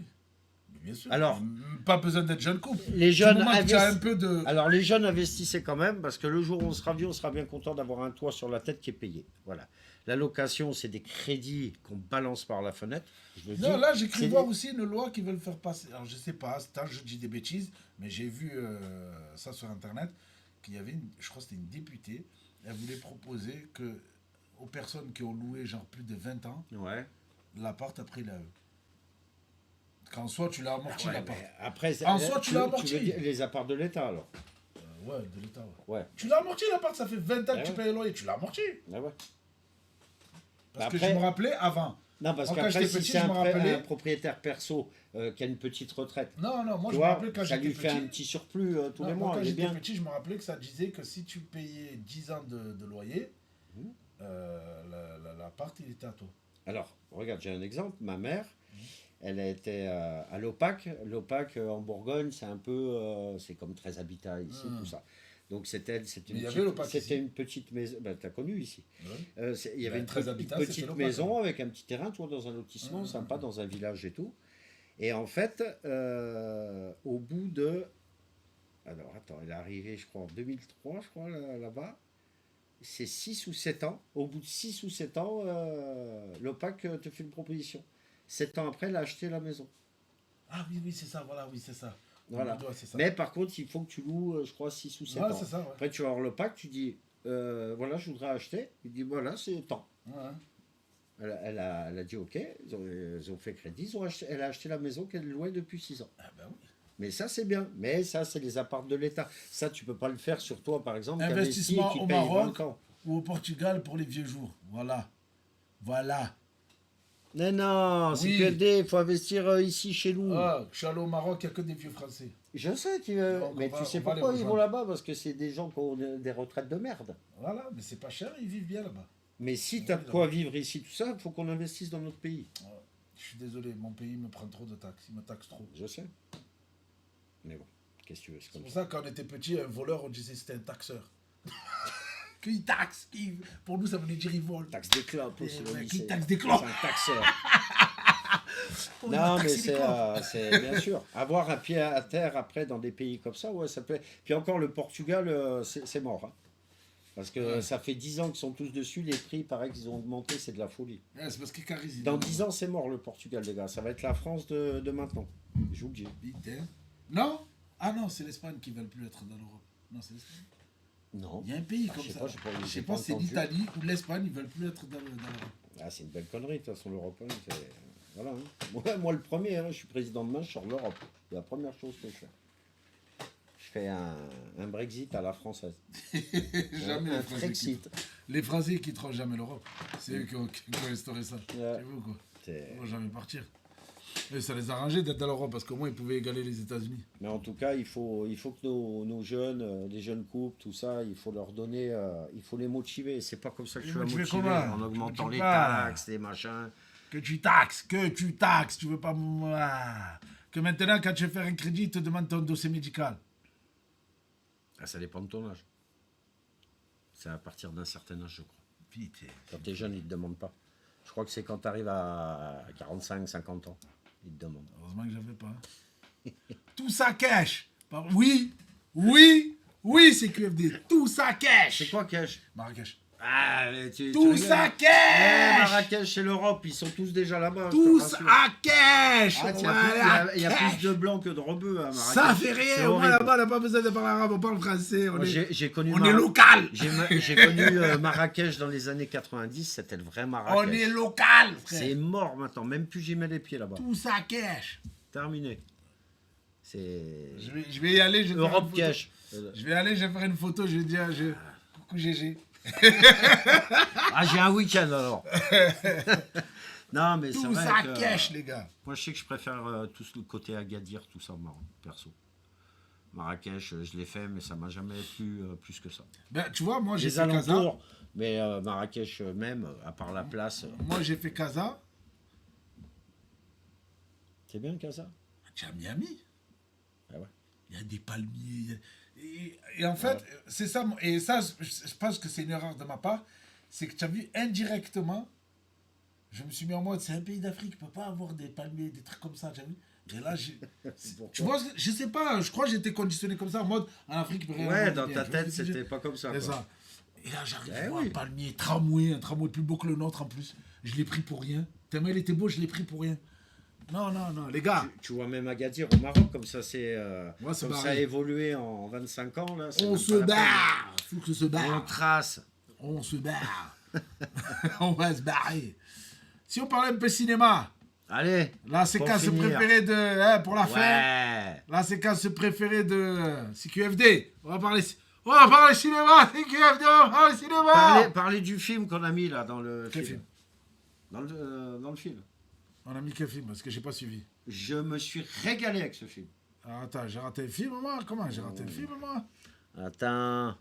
Mais bien sûr. Alors, Pas besoin d'être jeune couple. les Du jeunes moment que tu as un investi- peu de... Alors les jeunes investissaient quand même, parce que le jour où on sera vieux, on sera bien content d'avoir un toit sur la tête qui est payé. Voilà. La location, c'est des crédits qu'on balance par la fenêtre. Je le Non, dis, là, j'ai cru c'est voir des- aussi une loi qui veulent faire passer. Alors, je sais pas, je dis des bêtises, mais j'ai vu ça sur Internet, qu'il y avait, je crois que c'était une députée, elle voulait proposer que aux personnes qui ont loué genre plus de 20 ans, Ouais. l'appart après il a eux. Qu'en soi, tu l'as amorti Ouais, l'appart. mais après, En soi, tu l'as veux amorti. dire les apparts de l'État, alors. Ouais, de l'État, ouais. Ouais. Tu l'as amorti l'appart, ça fait 20 ans que Ouais, tu ouais. payes le loyer, tu l'as amorti. Ah ouais. Parce que Après- je me rappelais avant. Non, parce Moi, quand qu'après, j'étais si petit, c'est je me rappelais- un propriétaire perso qui a une petite retraite, Non, non, moi tu je me vois, rappelais quand ça j'étais lui fait petit. un petit surplus tous Non, les moi, mois. quand Il est j'étais bien. petit, je me rappelais que ça disait que si tu payais 10 ans de loyer, Mhm. l'appart, il était à toi. Alors, regarde, j'ai un exemple. Ma mère, elle a été à l'OPAC. L'OPAC en Bourgogne, c'est un peu, c'est comme 13 habitats ici, Mhm. tout ça. Donc c'était Mais il y avait l'OPAC ici. c'était une petite maison. Ben, t'as connu ici. Ouais. Il y avait Ben, une 13 habitats, petite c'était l'OPAC, maison hein. avec un petit terrain, toi, dans un lotissement Mhm. sympa, dans un village et tout. Et en fait, au bout de, alors attends, elle est arrivée, je crois, en 2003, je crois, là-bas. C'est 6 ou 7 ans. Au bout de 6 ou 7 ans, l'OPAC te fait une proposition. 7 ans après, elle a acheté la maison. Ah oui, oui, c'est ça, voilà, oui, c'est ça. Voilà. Ouais, c'est ça. Mais par contre, il faut que tu loues, je crois, 6 ou 7 Ouais, ans. c'est ça, ouais. Après, tu vas voir l'OPAC, tu dis, voilà, je voudrais acheter. Il dit, voilà, c'est temps. Ouais. Elle a dit, ok, ils ont fait crédit, elle a acheté la maison qu'elle louait depuis 6 ans. Ah ben oui. Mais ça, c'est bien. Mais ça, c'est les apparts de l'État. Ça, tu peux pas le faire sur toi, par exemple, qui Investissement investit et qui au paye Maroc. 20 ans. Ou au Portugal pour les vieux jours. Voilà. Voilà. Mais non, c'est Oui. QFD, il faut investir ici, chez nous. Ah, je suis allé au Maroc, il n'y a que des vieux Français. Je sais, Donc, mais on va- tu sais on va les pourquoi ils vont rejoindre. là-bas? Parce que c'est des gens qui ont des retraites de merde. Voilà, mais c'est pas cher, ils vivent bien là-bas. Mais si tu as de quoi vivre ici, tout ça, il faut qu'on investisse dans notre pays. Je suis désolé, mon pays me prend trop de taxes, il me taxe trop. Je sais. Mais bon, qu'est-ce que tu veux, c'est C'est comme pour ça. ça que quand on était petit, un voleur, on disait que c'était un taxeur. Qui taxe, pour nous ça voulait dire il vole. Taxe des clopes aussi. Ouais, au qui lycée. taxe des clopes? C'est un taxeur. Oh, il m'a Non, mais taxé les clopes. c'est bien sûr. Avoir un pied à terre après dans des pays comme ça, ouais, ça peut. Puis encore, le Portugal, c'est mort. Hein. Parce que Ouais. ça fait 10 ans qu'ils sont tous dessus, les prix, pareil qu'ils ont augmenté, c'est de la folie. Ouais, c'est parce que Caris, il Dans est- 10 ans, c'est mort le Portugal, les gars. Ça va être la France de maintenant. Je vous le dis. Putain. Non? Ah non, c'est l'Espagne qui ne veulent plus être dans l'Europe. Non, c'est l'Espagne. Non. Il y a un pays comme Je sais ça. pas, j'ai pas- Je j'ai sais pas pas, c'est entendu. l'Italie ou l'Espagne, ils veulent plus être dans l'Europe. Ah, c'est une belle connerie, de toute façon, l'Europe. Hein, voilà. Hein. Moi, le premier, hein, je suis président demain, je sors de l'Europe. C'est la première chose que je fais. Je fais un Brexit à la française. Jamais un les Français Frexit. quittent. Les Français ne quitteront jamais l'Europe. C'est eux qui ont instauré ça. Ouais. C'est vous quoi. C'est- Ils vont jamais partir. Et ça les a arrangés d'être dans l'Europe parce qu'au moins ils pouvaient égaler les États-Unis. Mais en tout cas, il faut que nos jeunes, les jeunes couples, tout ça, il faut leur donner, il faut les motiver. C'est pas comme ça que Les tu vas motiver motiver comment? en Tu augmentant motives les pas. taxes, les machins. Que tu taxes, tu veux pas. Que maintenant, quand tu veux faire un crédit, ils te demandent ton dossier médical. Ah, ça dépend de ton âge. C'est à partir d'un certain âge, je crois. Putain. Quand t'es jeune, ils te demandent pas. Je crois que c'est quand tu arrives à 45, 50 ans, ils te demandent. Heureusement que j'avais pas. Tout ça cash. Oui, oui, oui, c'est QFD. Tout ça cash. C'est quoi cash? Marrakech. Ah, mais tu Tout rigoles. ça Eh, cash. Marrakech, c'est l'Europe, ils sont tous déjà là-bas. je te Tout rassure. ça cash. Ah, Voilà, il y a cash. plus de blancs que de rebeux à Marrakech. Ça fait C'est rien. Moi horrible. là-bas, on n'a pas besoin de parler arabe, on parle français. On Moi, est, j'ai connu on est local. J'ai connu Marrakech dans les années 90, c'était le vrai Marrakech. On est local, C'est frère. mort maintenant, même plus j'y mets les pieds là-bas. Tout ça cash. Terminé. C'est Je vais y aller. Je vais faire une Europe photo. cash. Je vais aller, je vais faire une photo. Je vais dire, coucou GG. Ah, j'ai un week-end alors. Non, mais c'est Tout vrai ça que, cash, les gars. moi, je sais que je préfère tout le côté Agadir, tout ça, Maroc, perso. Marrakech, je l'ai fait, mais ça m'a jamais plu plus que ça. Ben, tu vois, moi j'ai Les fait Casa. alentours, mais Marrakech même, à part la place, Moi j'ai fait Casa. c'est bien Casa. Tu es à Miami. Ah ouais. il y a des palmiers. Et en fait, c'est ça. Et ça, je pense que c'est une erreur de ma part. C'est que tu as vu indirectement, je me suis mis en mode, c'est un pays d'Afrique, il ne peut pas avoir des palmiers, des trucs comme ça, tu as vu. Et là, tu vois, je sais pas, je crois que j'étais conditionné comme ça, en mode, en Afrique, il peut rien Ouais, avoir de dans bien, ta tu vois tête, ce que je veux c'était dire. pas comme ça. C'est Quoi. ça. Et là, j'arrive Eh à voir oui. un palmier, un tramway plus beau que le nôtre en plus. Je l'ai pris pour rien. Tellement il était beau, je l'ai pris pour rien. Non, non, non, les gars, Tu vois même Agadir au Maroc, comme ça, Ouais, c'est comme ça a pareil. évolué en 25 ans. Là, c'est on même se pas la peine. barre. Faut que se On barre. trace. On se barre. On va se barrer. Si on parlait un peu cinéma, Allez. la séquence finir. préférée de. Pour la fin, Ouais. la séquence préférée de CQFD. On va parler cinéma, CQFD, on va parler cinéma. Parlez du film qu'on a mis là dans le Quel film. film Dans le film. On a mis quel film? Parce que j'ai pas suivi. Je me suis régalé avec ce film. Ah, attends, j'ai raté le film, moi? Comment j'ai raté le film, moi? Attends.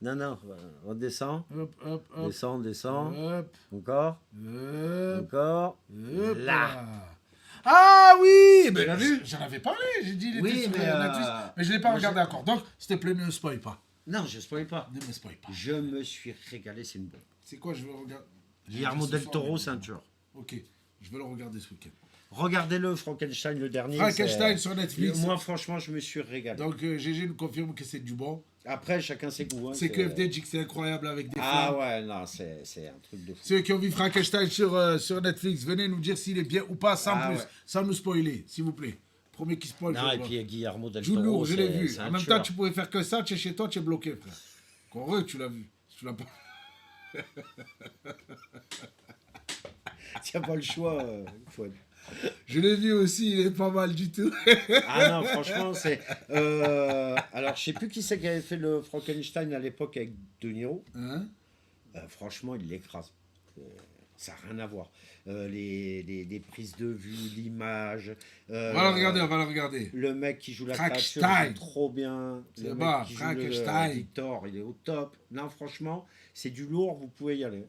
Non, on descend. Hop, hop, hop. Descend. Hop, Encore. hop, Encore. hop. Là. Ah oui! l'as vu? J'en avais parlé, j'ai dit, il était Oui, sur mais, Netflix, mais je l'ai pas moi, regardé encore. Donc, s'il te plaît, ne me spoil pas. Non, je ne spoil pas. Ne me spoil pas. Je me suis régalé, c'est une bombe. C'est quoi, je vais regarder? Guillermo Ce del soir, Toro, mais- ceinture. Ok, je vais le regarder ce week-end. Regardez-le, Frankenstein, le dernier. Frankenstein c'est- sur Netflix. Moi, franchement, je me suis régalé. Donc, GG nous confirme que c'est du bon. Après, chacun ses goûts. Hein, C'est que FD dit que c'est incroyable avec des Ah flammes. ouais, non, c'est un truc de fou. Ceux qui ont vu Frankenstein sur Netflix, venez nous dire s'il est bien ou pas, sans Ah plus, ouais. sans nous spoiler, s'il vous plaît. Premier qui spoil. Non, je et le puis Guillermo del Joue Toro, lourd, je l'ai c'est- vu. c'est En un même tueur. temps, tu pouvais faire que ça, tu es chez toi, tu es bloqué, frère. Correct, tu l'as vu. Si tu l'as pas. Tu n'as pas le choix, Fouad. Je l'ai vu aussi, il est pas mal du tout. Ah non, franchement, c'est... alors, je sais plus qui c'est qui avait fait le Frankenstein à l'époque avec De Niro. Hein? Franchement, il l'écrase. Ça n'a rien à voir. Les prises de vue, l'image. On va le regarder. Le mec qui joue la Frankenstein. créature, joue trop bien. C'est Le bon, mec qui joue le Frankenstein. Victor, il est au top. Non, franchement, c'est du lourd, vous pouvez y aller.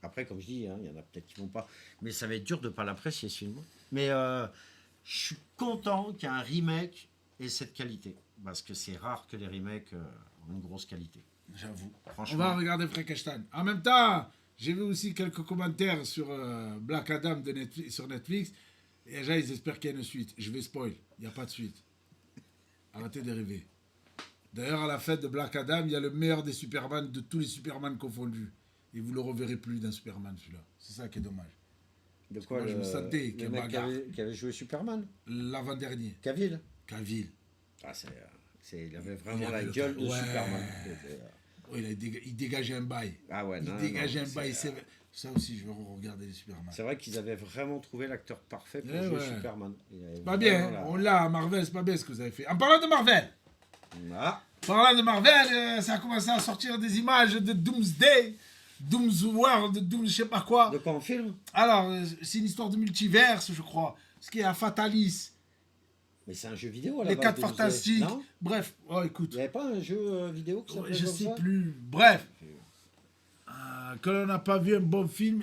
Après, comme je dis, hein, il y en a peut-être qui vont pas. Mais ça va être dur de ne pas l'apprécier, ce film. Mais je suis content qu'il y ait un remake et cette qualité. Parce que c'est rare que les remakes ont une grosse qualité. J'avoue. On Franchement. va regarder Frankenstein. En même temps, j'ai vu aussi quelques commentaires sur Black Adam sur Netflix. Et les gens, ils espèrent qu'il y a une suite. Je vais spoil. Il n'y a pas de suite. Arrêtez de rêver. D'ailleurs, à la fête de Black Adam, il y a le meilleur des Superman, de tous les Superman confondus. Et vous ne le reverrez plus d'un Superman, celui-là. C'est ça qui est dommage. De quoi moi, je me sentais qu'il y le a mec bagarre. qui avait joué Superman L'avant-dernier, Cavill. Cavill. Ah, il avait vraiment Il avait la le- gueule de ouais. Superman. Oh, il dégageait un bail. Ah ouais, non, Il dégageait non, un bail. c'est- Ça aussi, je vais regarder les Superman. C'est vrai qu'ils avaient vraiment trouvé l'acteur parfait pour Eh jouer ouais. Superman. Il avait Pas bien, vraiment hein. la- On l'a, Marvel, c'est pas bien ce que vous avez fait. En parlant de Marvel, Ah, parlant de Marvel, ça a commencé à sortir des images de Doomsday, Doomsworld, Doom je sais pas quoi. de quoi on filme Alors, c'est une histoire de multiverse, je crois. Ce qui est à Fatalis, Mais c'est un jeu vidéo à la les base, 4 Doomsday. fantastiques. Non Bref, oh écoute, Il n'y avait pas un jeu vidéo qui s'appelait je comme sais ça plus. Bref, que l'on n'a pas vu un bon film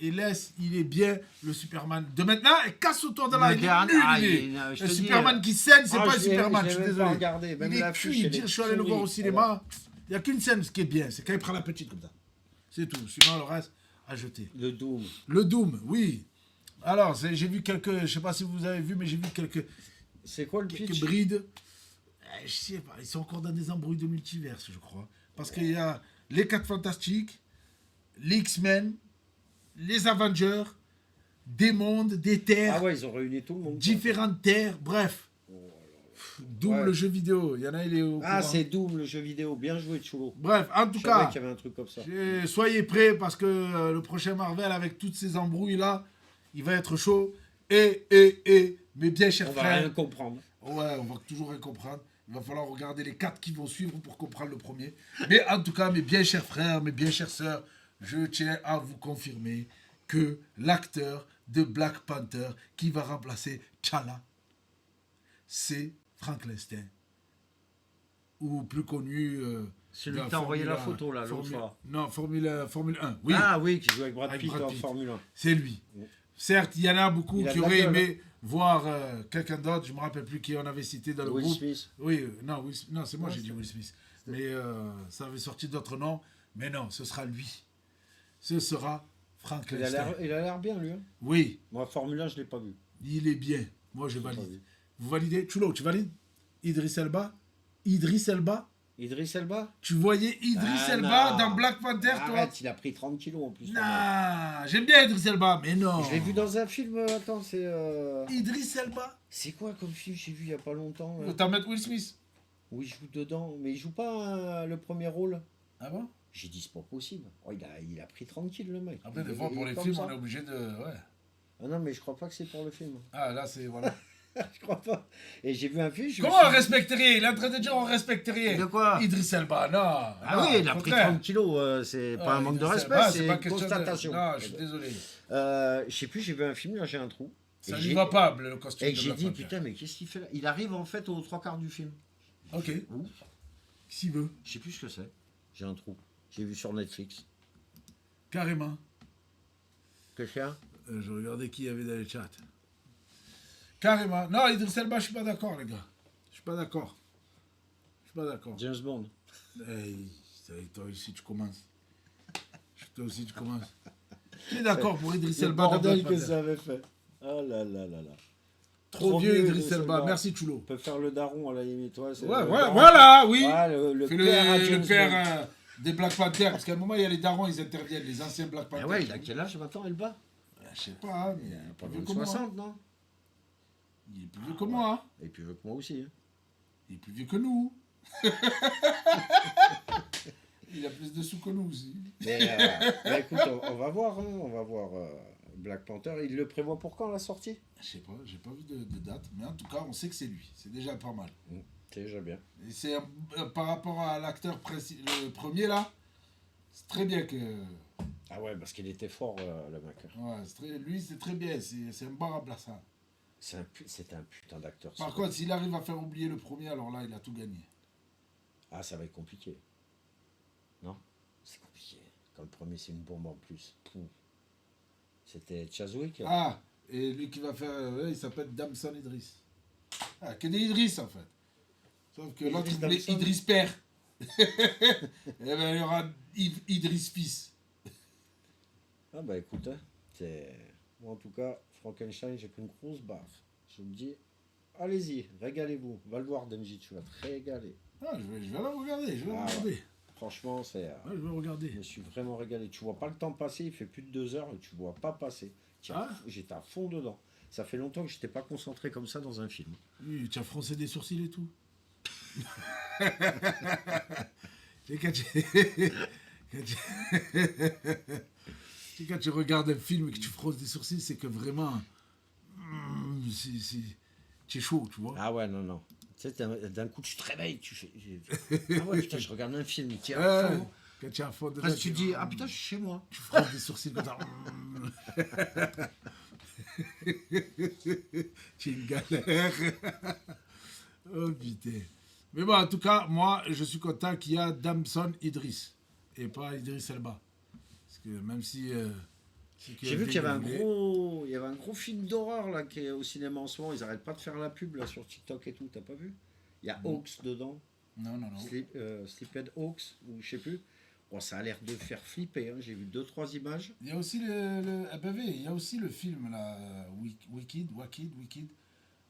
et laisse, il est bien le Superman de maintenant et casse autour de la Le il est dernier- nul, ah, il est. il est- je Le te dis, Superman qui saigne, c'est Ah, pas un je l'ai- Superman, je je l'ai suis même pas désolé. regardé, même Il est l'affiche, cuit, elle est je suis allé le voir au pourrie. cinéma. Il n'y a qu'une scène, ce qui est bien, c'est quand il prend la petite comme ça. C'est tout, sinon le reste, à jeter. Le Doom. Le Doom, oui. Alors, j'ai vu quelques, je sais pas si vous avez vu, mais j'ai vu quelques C'est quoi le pitch brides. Je sais pas, ils sont encore dans des embrouilles de multiverse, je crois. Parce qu'il y a les 4 Fantastiques, les X-Men, les Avengers, des mondes, des terres, Ah ouais, ils ont réuni tout le monde. quoi. différentes terres, bref. Doom, Ouais. le jeu vidéo. Il y en a, il est au Ah, courant. c'est Doom, le jeu vidéo. Bien joué, Chulo. Bref, en tout Je savais cas, qu'il y avait un truc comme ça. soyez prêts parce que le prochain Marvel, avec toutes ces embrouilles-là, il va être chaud. Mais bien, chers On va frères, rien comprendre. ouais, on va toujours rien comprendre. Il va falloir regarder les 4 qui vont suivre pour comprendre le premier. Mais en tout cas, mes bien chers frères, mes bien chères sœurs, je tiens à vous confirmer que l'acteur de Black Panther qui va remplacer T'Challa, c'est Frank Lestin. Ou plus connu... Celui dans qui t'a envoyé la Formule 1. photo, là, l'autre fois. Non, Formule 1, oui. Ah oui, qui joue avec Brad Avec Pitt Brad en Pitt. Formule 1. C'est lui. Certes, il y en a beaucoup Il a qui de la auraient gueule, aimé voir quelqu'un d'autre. Je ne me rappelle plus qui on avait cité dans le Will groupe. Smith. Oui, non, non c'est moi Ouais, j'ai dit c'est- Will Smith. Mais ça avait sorti d'autres noms. Mais non, ce sera lui. Ce sera Frankenstein. Il a l'air bien, lui. Hein. Oui, Moi, Formule 1, je ne l'ai pas vu. il est bien. Moi, je l'ai pas valide. vu. Vous validez Chulo, tu valides Idriss Elba Idriss Elba Idriss Elba. Tu voyais Idriss Ah, Elba non. dans Black Panther, toi Arrête, il a pris 30 kilos en plus. Non, j'aime bien Idriss Elba, mais non. Je l'ai vu dans un film, attends, c'est... Idriss Elba C'est quoi comme film j'ai vu il y a pas longtemps là Autant mettre Will Smith. où il joue dedans, mais il joue pas le premier rôle. Ah bon J'ai dit c'est pas possible. Oh, il a pris 30 kilos le mec. Après, Il des est- fois, il pour est les comme films, ça. on est obligé de... Ouais. Ah non, mais je crois pas que c'est pour le film. Ah, là, c'est... Voilà. Je crois pas. Et j'ai vu un film. Comment on respecte rien Il est en train de dire on respecte rien. De quoi Idriss Elba, non. Ah non, oui, il a au pris contraire. 30 kilos. C'est pas Ah, un manque de Idriss respect, Elba, c'est pas une question de- constatation. Non, je suis désolé. Je sais plus, j'ai vu un film, là j'ai un trou. Ça Et lui j'ai- va pas, le costume Et de j'ai Black dit, Panther. putain, mais qu'est-ce qu'il fait là? Il arrive en fait aux trois quarts du film. Ok, Où s'il veut, Je sais plus ce que c'est. J'ai un trou. J'ai vu sur Netflix. carrément. Que faire? Je regardais qui y avait dans le chat. Carrément. Non, Idriss Elba, je suis pas d'accord, les gars. Je suis pas d'accord. Je suis pas d'accord. James Bond. Hey, toi aussi, tu commences. Toi aussi, tu commences. Je suis d'accord pour Idriss C'est le Elba dans bordel Black que Panther. ça avait fait. Oh là là là là. Trop vieux, Idriss Idriss Elba. Elba. Merci, Chulo. On peut faire le daron à la limite. Ouais, c'est Ouais, le ouais, daron. voilà, oui. Ouais, le Fais père à James le père Bond. des Black Panther. Parce qu'à un moment, il y a les darons, ils interviennent, les anciens Black Panther. Ah ouais, il a quel âge maintenant, Elba? Je sais pas, mais il est Pas plus loin vieux de que moi. 60, non? Il est plus vieux que moi. Hein. Et puis vieux que moi aussi. Hein. Il est plus vieux que nous. Il a plus de sous que nous aussi. Mais écoute, on va voir, hein, on va voir Black Panther. Il le prévoit pour quand la sortie? Je sais pas, j'ai pas vu de date, mais en tout cas, on sait que c'est lui. C'est déjà pas mal. C'est déjà bien. Et c'est par rapport à l'acteur le premier là, c'est très bien que. Ah ouais, parce qu'il était fort, le mec. Ouais, lui, c'est très bien. C'est un bon remplaçant. C'est un putain d'acteur. Par ça. contre, s'il arrive à faire oublier le premier, alors là, il a tout gagné. Ah, ça va être compliqué. Non? C'est compliqué. Quand le premier, c'est une bombe en plus. Pouf. C'était Chazwick. Ah, et lui qui va faire. Il s'appelle Damson Idriss. Ah, que des Idriss en fait. Sauf que l'autre, il voulait Damson. Idriss père. Et ben, il y aura Idriss fils. Ah bah écoute, hein, moi en tout cas, Frankenstein, j'ai pris une grosse baffe. Je me dis, allez-y, régalez-vous. Va le voir, Denji, tu vas te régaler. Ah, je vais la regarder, je vais la Ah ouais. regarder. Franchement, Ouais, je vais regarder. je me suis vraiment régalé. Tu vois pas le temps passer, il fait plus de 2 heures et tu vois pas passer. Ah. J'étais à fond dedans. Ça fait longtemps que j'étais pas concentré comme ça dans un film. Oui, tu as froncé des sourcils et tout. C'est quand quand tu regardes un film et que tu fronces des sourcils, c'est que vraiment. Tu es chaud, tu vois. Ah ouais, non, non. Tu sais, d'un coup, tu te réveilles, tu fais. Ah ouais, putain, je regarde un film, tu es à fond. Quand tu es à fond dedans, Parce que tu dis, ah putain, je suis chez moi. tu fronces des sourcils comme ça. Tu es une galère. Oh putain. Mais bon, en tout cas, moi, je suis content qu'il y a Damson Idriss et pas Idriss Elba. Parce que même si. J'ai vu qu'il y avait un gros film d'horreur là qui est au cinéma en ce moment. Ils arrêtent pas de faire la pub là sur TikTok et tout. T'as pas vu? Il y a Hawks dedans. Non, non, non. Sleephead Hawks ou je sais plus. Bon, ça a l'air de faire flipper. Hein. J'ai vu 2-3 images. Il y a aussi il y a aussi le film là, Wicked,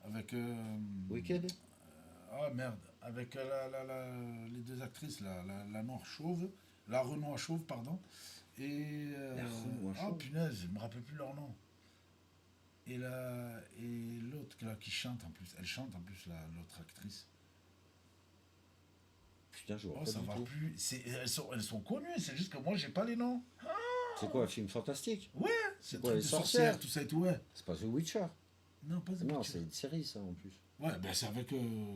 avec. Wicked. Ah merde, avec les deux actrices là, la noire chauve, la Renoir chauve, pardon. Et. La Renoir oh chauve. punaise, je me rappelle plus leur nom. Et l'autre là, qui chante en plus, elle chante en plus l'autre actrice. Putain, je vois Oh, pas ça du va tout. plus. Elles sont connues, c'est juste que moi j'ai pas les noms. C'est quoi, un film fantastique? Ouais, c'est quoi, truc les de sorcières sorcières, tout ça et tout, ouais. C'est pas The Witcher. Non, pas The Non, Witcher. c'est une série ça en plus. Ouais, ben c'est avec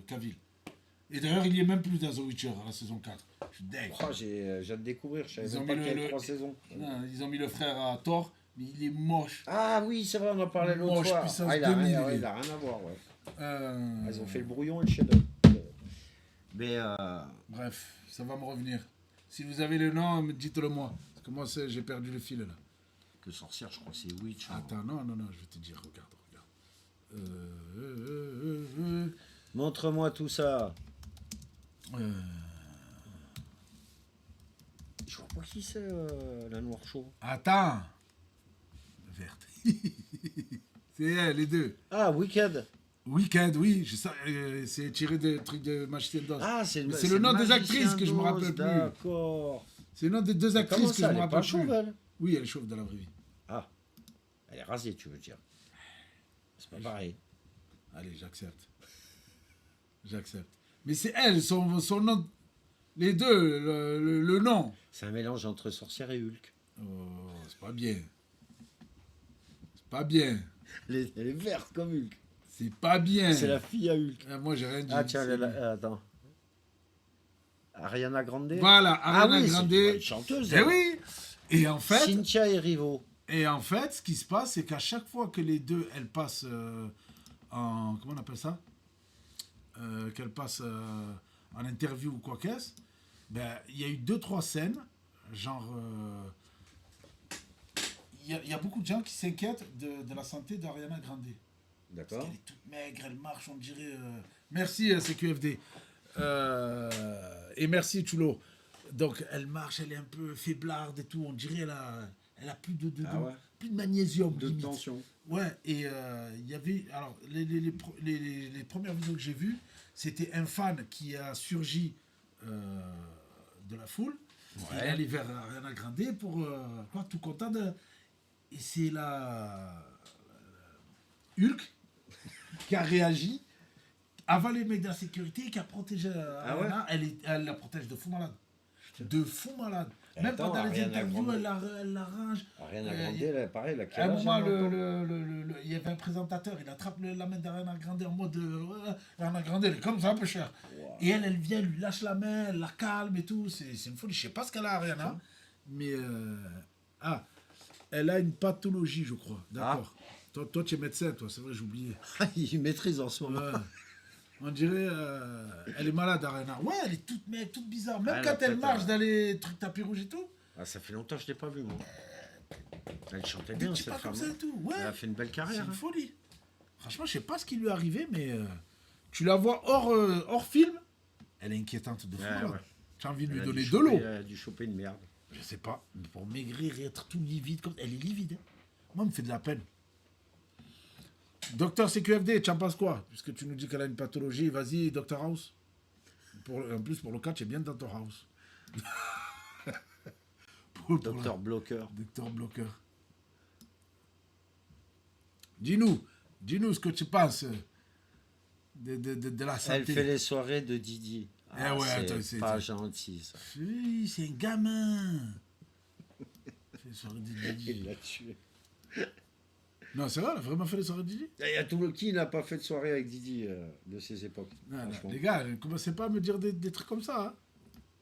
Cavill. Et d'ailleurs, il y est même plus dans The Witcher, à la saison 4. Je suis dingue. Oh, j'ai de découvrir, je savais Ils ont même pas mis qu'il y avait le- 3 saisons. Non, ils ont mis le frère à Thor, mais il est moche. Ah oui, c'est vrai, on en parlait l'autre Moche, fois. puissance Ah, il a 2000, rien, ouais, lui. il a rien à voir, ouais. Euh, Ils ont fait le brouillon et le chef-d'œuvre. Mais Bref, ça va me revenir. Si vous avez le nom, dites-le moi. Parce que moi, j'ai perdu le fil là. peu sorcière, je crois que c'est Witch. hein. Attends, non, je vais te dire, regarde. Montre-moi tout ça. Euh, Je vois pas qui c'est, la noire chauve. Attends. Verte. C'est elle, les deux. Ah, Wicked. Weekend, oui, c'est tiré des trucs de Magicien d'Oz. Ah, c'est Mais c'est le nom des Magicien actrices que je me rappelle d'Oz, plus. D'accord. C'est le nom des deux Mais actrices comment que ça, je elle me est rappelle pas chauve, plus. elle? Oui, elle est chauve dans la vraie vie. Ah, elle est rasée, tu veux dire. C'est pas pareil. Allez, j'accepte. J'accepte. Mais c'est elle, son nom. Les deux, le nom. C'est un mélange entre sorcière et Hulk. Oh, c'est pas bien. C'est pas bien. Elle est verte comme Hulk. C'est pas bien. C'est la fille à Hulk. Ah, moi, j'ai rien dit. Ah tiens, attends. Ariana Grande. Voilà, Ariana oui, Grande. c'est une chanteuse. Eh elle. oui. Et en fait, Cynthia Erivo. ce qui se passe, c'est qu'à chaque fois que les deux, elles passent en... Comment on appelle ça Qu'elles passent en interview ou quoi qu'est-ce, ben, il y a eu 2-3 scènes, genre... Il y a beaucoup de gens qui s'inquiètent de la santé d'Ariana Grande. Parce D'accord. qu'elle est toute maigre, elle marche, on dirait... Merci, CQFD. Et merci, Chulo. Donc, elle marche, elle est un peu faiblarde et tout. On dirait elle a plus de Ah ouais. plus de magnésium. De limite. tension. Ouais, et il y avait... Alors, les premières vidéos que j'ai vues, c'était un fan qui a surgi de la foule. Ouais. Il est allé vers Ariana Grande pour... quoi, tout content de... Et c'est la... Hulk qui a réagi avant les mecs de la sécurité qui a protégé Ariana. Elle la protège de fou malade. De fou malade. Et Même attends, pendant les Ariana interviews, Grande. elle l'arrange. Ariana Grande, elle est pareil, la À un quel âge, moment, elle, encore il y avait un présentateur, il attrape la main d'Ariana Grande en mode Ariana Grande, elle est comme ça, un peu chère. Wow. Et elle vient, lui lâche la main, elle la calme et tout. C'est une folie. Je sais pas ce qu'elle a, Ariana. Mais. Elle a une pathologie, je crois. D'accord. Toi, tu es médecin, toi, c'est vrai, j'ai oublié. Il maîtrise en ce moment. Ouais. On dirait. Elle est malade, Ariana. Ouais, elle est toute maigre, toute bizarre. Même Elle quand a elle peut-être marche dans les trucs tapis rouges et tout. Ah, ça fait longtemps que je l'ai pas vu, moi. Elle chantait Elle bien, est cette pas comme femme. ça et tout. Ouais. Elle a fait une belle C'est carrière. une hein. folie. Franchement, je sais pas ce qui lui est arrivé, mais tu la vois hors film, elle est inquiétante de fou. Ouais, malade. ouais. Tu as envie de lui Elle a donner dû de l'eau. choper- Elle a dû choper une merde. Je sais pas. Mais pour maigrir et être tout livide, comme... elle est livide. Hein. Moi, elle me fait de la peine. Docteur CQFD, tu en penses quoi? Puisque tu nous dis qu'elle a une pathologie, vas-y, Docteur House. En plus, pour le cas, tu es bien dans ton house. Docteur Bloqueur. Docteur Bloqueur. Dis-nous ce que tu penses de la santé. Elle fait les soirées de Didi. Eh ouais, attends, c'est pas gentil, ça. Oui, c'est un gamin. Fait les soirées de Didi. Il l'a tué. Non, c'est vrai, elle a vraiment fait les soirées de Didi. Il y a tout le qui n'a pas fait de soirée avec Didi de ces époques. Non, non, franchement. les gars, ne commencez pas à me dire des trucs comme ça. Hein.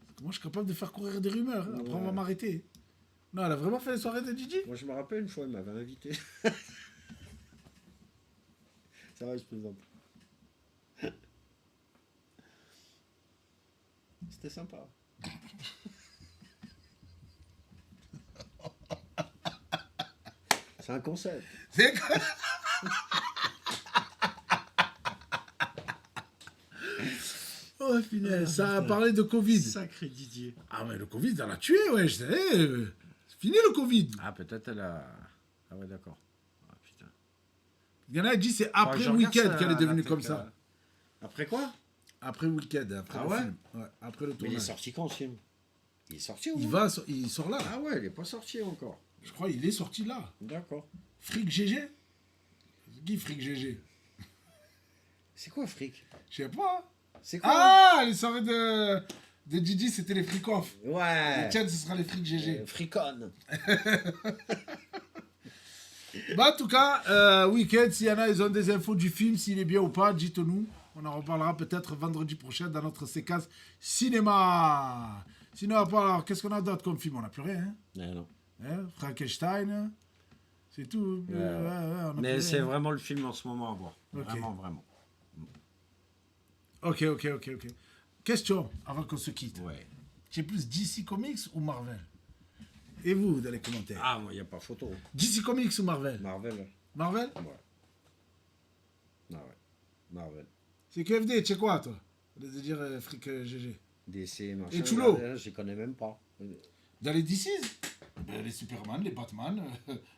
Parce que moi, je suis capable de faire courir des rumeurs. Hein. Après, on va Ouais. m'arrêter. Non, elle a vraiment fait les soirées de Didi. Moi, je me rappelle une fois, il m'avait invité. Ça va, je plaisante. C'était sympa. C'est un concept. C'est quoi? Oh, finesse, ça a parlé de Covid. Sacré Didier. Ah, mais le Covid, elle a tué, ouais. C'est fini le Covid. Ah, peut-être elle a. Ah, ouais, d'accord. Ah, putain. Il y en a qui disent c'est Faudra après que je le regarde week-end ça, qu'elle est devenue la comme tech, ça. Après quoi? Après le week-end, après Ah le ouais film. Ouais, après le Mais il est tournage. sorti quand, ce film? Il est sorti ou Il sort là. Ah ouais, il est pas sorti encore. Je crois qu'il est sorti là. D'accord. Fric GG. C'est qui Fric GG? C'est quoi fric? Je sais pas. Hein. C'est quoi? Ah, les soirées de Didi, c'était les fric-off. Ouais. Les tiennes, ce sera les fric GG. Fricon. Bah, en tout cas, week-end, s'il y en a, ils ont des infos du film, s'il est bien ou pas, dites-nous. On en reparlera peut-être vendredi prochain dans notre séquence cinéma. Sinon, alors, qu'est-ce qu'on a d'autre comme film? On n'a plus rien. Hein. Non, non. Hein, Frankenstein, hein. C'est tout. Ouais. On a Mais plus c'est rien. vraiment le film en ce moment à voir. Ok. Vraiment, vraiment. Ok. Question, avant qu'on se quitte. Ouais. Tu es plus DC Comics ou Marvel? Et vous, dans les commentaires? Ah, moi, il n'y a pas photo. DC Comics ou Marvel? Marvel. Marvel? Ouais. Ah ouais. Marvel. C'est QFD, tu sais quoi, toi? Au lieu de dire fric GG. DC, machin. Et Chulo? Je les connais même pas. Dans les DCs? Ben, les Superman, les Batman,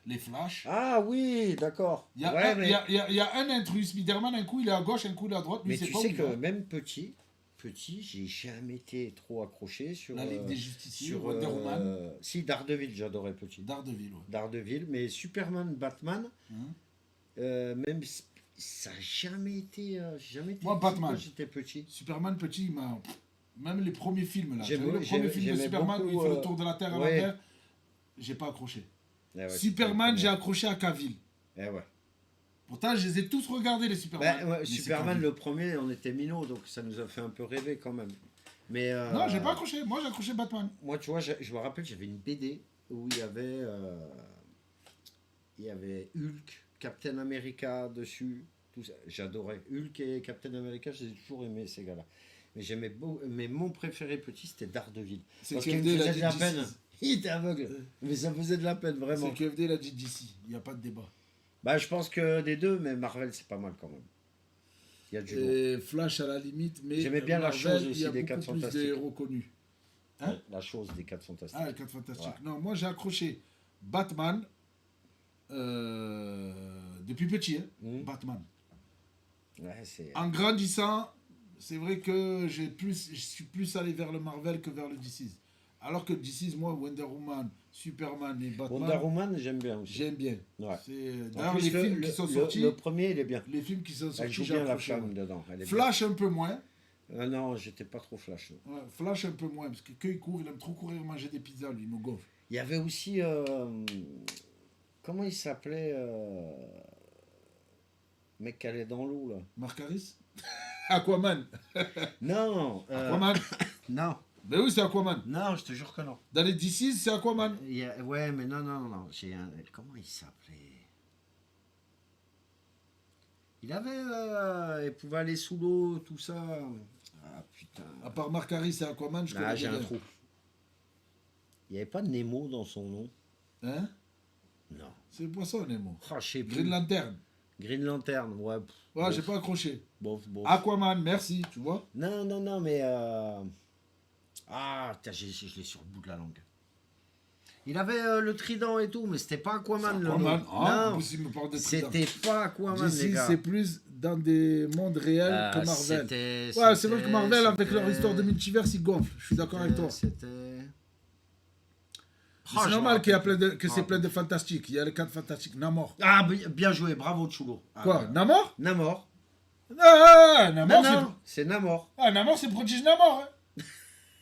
les Flash. Ah oui, d'accord. Il y, a Ouais, un- mais, il y a un intrus, Spider-Man, un coup il est à gauche, un coup il est à droite. Lui, mais c'est tu pas sais où il que va. même petit, j'ai jamais été trop accroché sur. La Ligue des Justiciers, sur Wonder Woman, si, Daredevil, j'adorais petit. Daredevil, ouais. Daredevil, mais Superman, Batman, Hein. même ça n'a jamais été. J'ai jamais été Moi, fou Batman. quand j'étais petit. Superman petit, même les premiers films là. J'aime- J'avais le premier film de j'aimais Superman où il beaucoup, fait le tour de la Terre à ouais. l'envers. J'ai pas accroché. Eh ouais, Superman, j'ai c'était accroché à Cavill. le premier. Eh ouais. Pourtant, je les ai tous regardés, les Superman. Ben, ouais, Mais c'est Superman, Cavill. le premier, on était minots, donc ça nous a fait un peu rêver quand même. Mais Non, j'ai pas accroché. Moi, j'ai accroché Batman. moi, tu vois, je me rappelle, j'avais une BD où il y avait Hulk, Captain America dessus, tout ça. J'adorais Hulk et Captain America, j'ai toujours aimé ces gars-là. Mais j'aimais beau, mais mon préféré petit, c'était Daredevil. C'est Parce qu'il me QFD, faisait la de la DC. peine. Il était aveugle, mais ça me faisait de la peine, vraiment. C'est QFD, il a dit DC. Il n'y a pas de débat. Bah, je pense que des deux, mais Marvel, c'est pas mal quand même. Il y a du lourd. Et Flash à la limite, mais J'aimais bien la Marvel, chose aussi il y a des beaucoup 4 plus de Fantastiques. héros connus. Hein? La chose des 4 fantastiques. Ah, les 4 fantastiques. Ouais. Non, moi j'ai accroché Batman depuis petit. Hein? Mhm. Batman. Ouais, c'est. En grandissant, c'est vrai que je suis plus allé vers le Marvel que vers le DC's. Alors que le DC's, moi, Wonder Woman, Superman et Batman, Wonder Woman, j'aime bien aussi. j'aime bien. Ouais. C'est En d'ailleurs plus, les films qui sont sortis. le premier, il est bien. Les films qui sont Elle sortis, joue j'ai bien la accroché. femme dedans. Elle est Flash un peu moins. bien. Non, j'étais pas trop Flash. Ouais, Flash un peu moins, parce que quand il court, il aime trop courir manger des pizzas, lui, il me gonfle. Il y avait aussi. Comment il s'appelait mec qui allait dans l'eau, là. Marc Harris Aquaman. Non. Aquaman. Non. Ben oui, c'est Aquaman. Non, je te jure que non. Dans les DC's, c'est Aquaman. Ouais, mais non. Comment il s'appelait? Il avait. Il pouvait aller sous l'eau, tout ça. Ah putain. À part Marc Harris et Aquaman, je Ah, connais j'ai un rien. trou. Il n'y avait pas Nemo dans son nom. Hein? Non. C'est le poisson, Nemo. Ah, je sais plus. Green Lantern. Green Lantern, ouais. Ouais, bof, j'ai pas accroché. bof. Aquaman, merci, tu vois. Non, mais. Ah, putain, je l'ai sur le bout de la langue. Il avait le trident et tout, mais c'était pas Aquaman, le Aquaman, nom. ah, en Non, plus, il me parle de trident. c'était pas Aquaman, les DC, gars. c'est plus dans des mondes réels que Marvel. C'était- Ouais, c'est vrai que c'était- Marvel, avec leur c'était- histoire de multiverse, ils gonflent. Je suis d'accord avec toi. C'était. C'est normal qu'il y a que c'est plein de fantastiques. Il y a les 4 fantastiques. Namor. Ah, bien joué, bravo, Chulo. Ah, Quoi? ouais. Namor? Namor. Ah, Namor, Non, c'est Namor. Ah, Namor, c'est prodige Namor. Hein.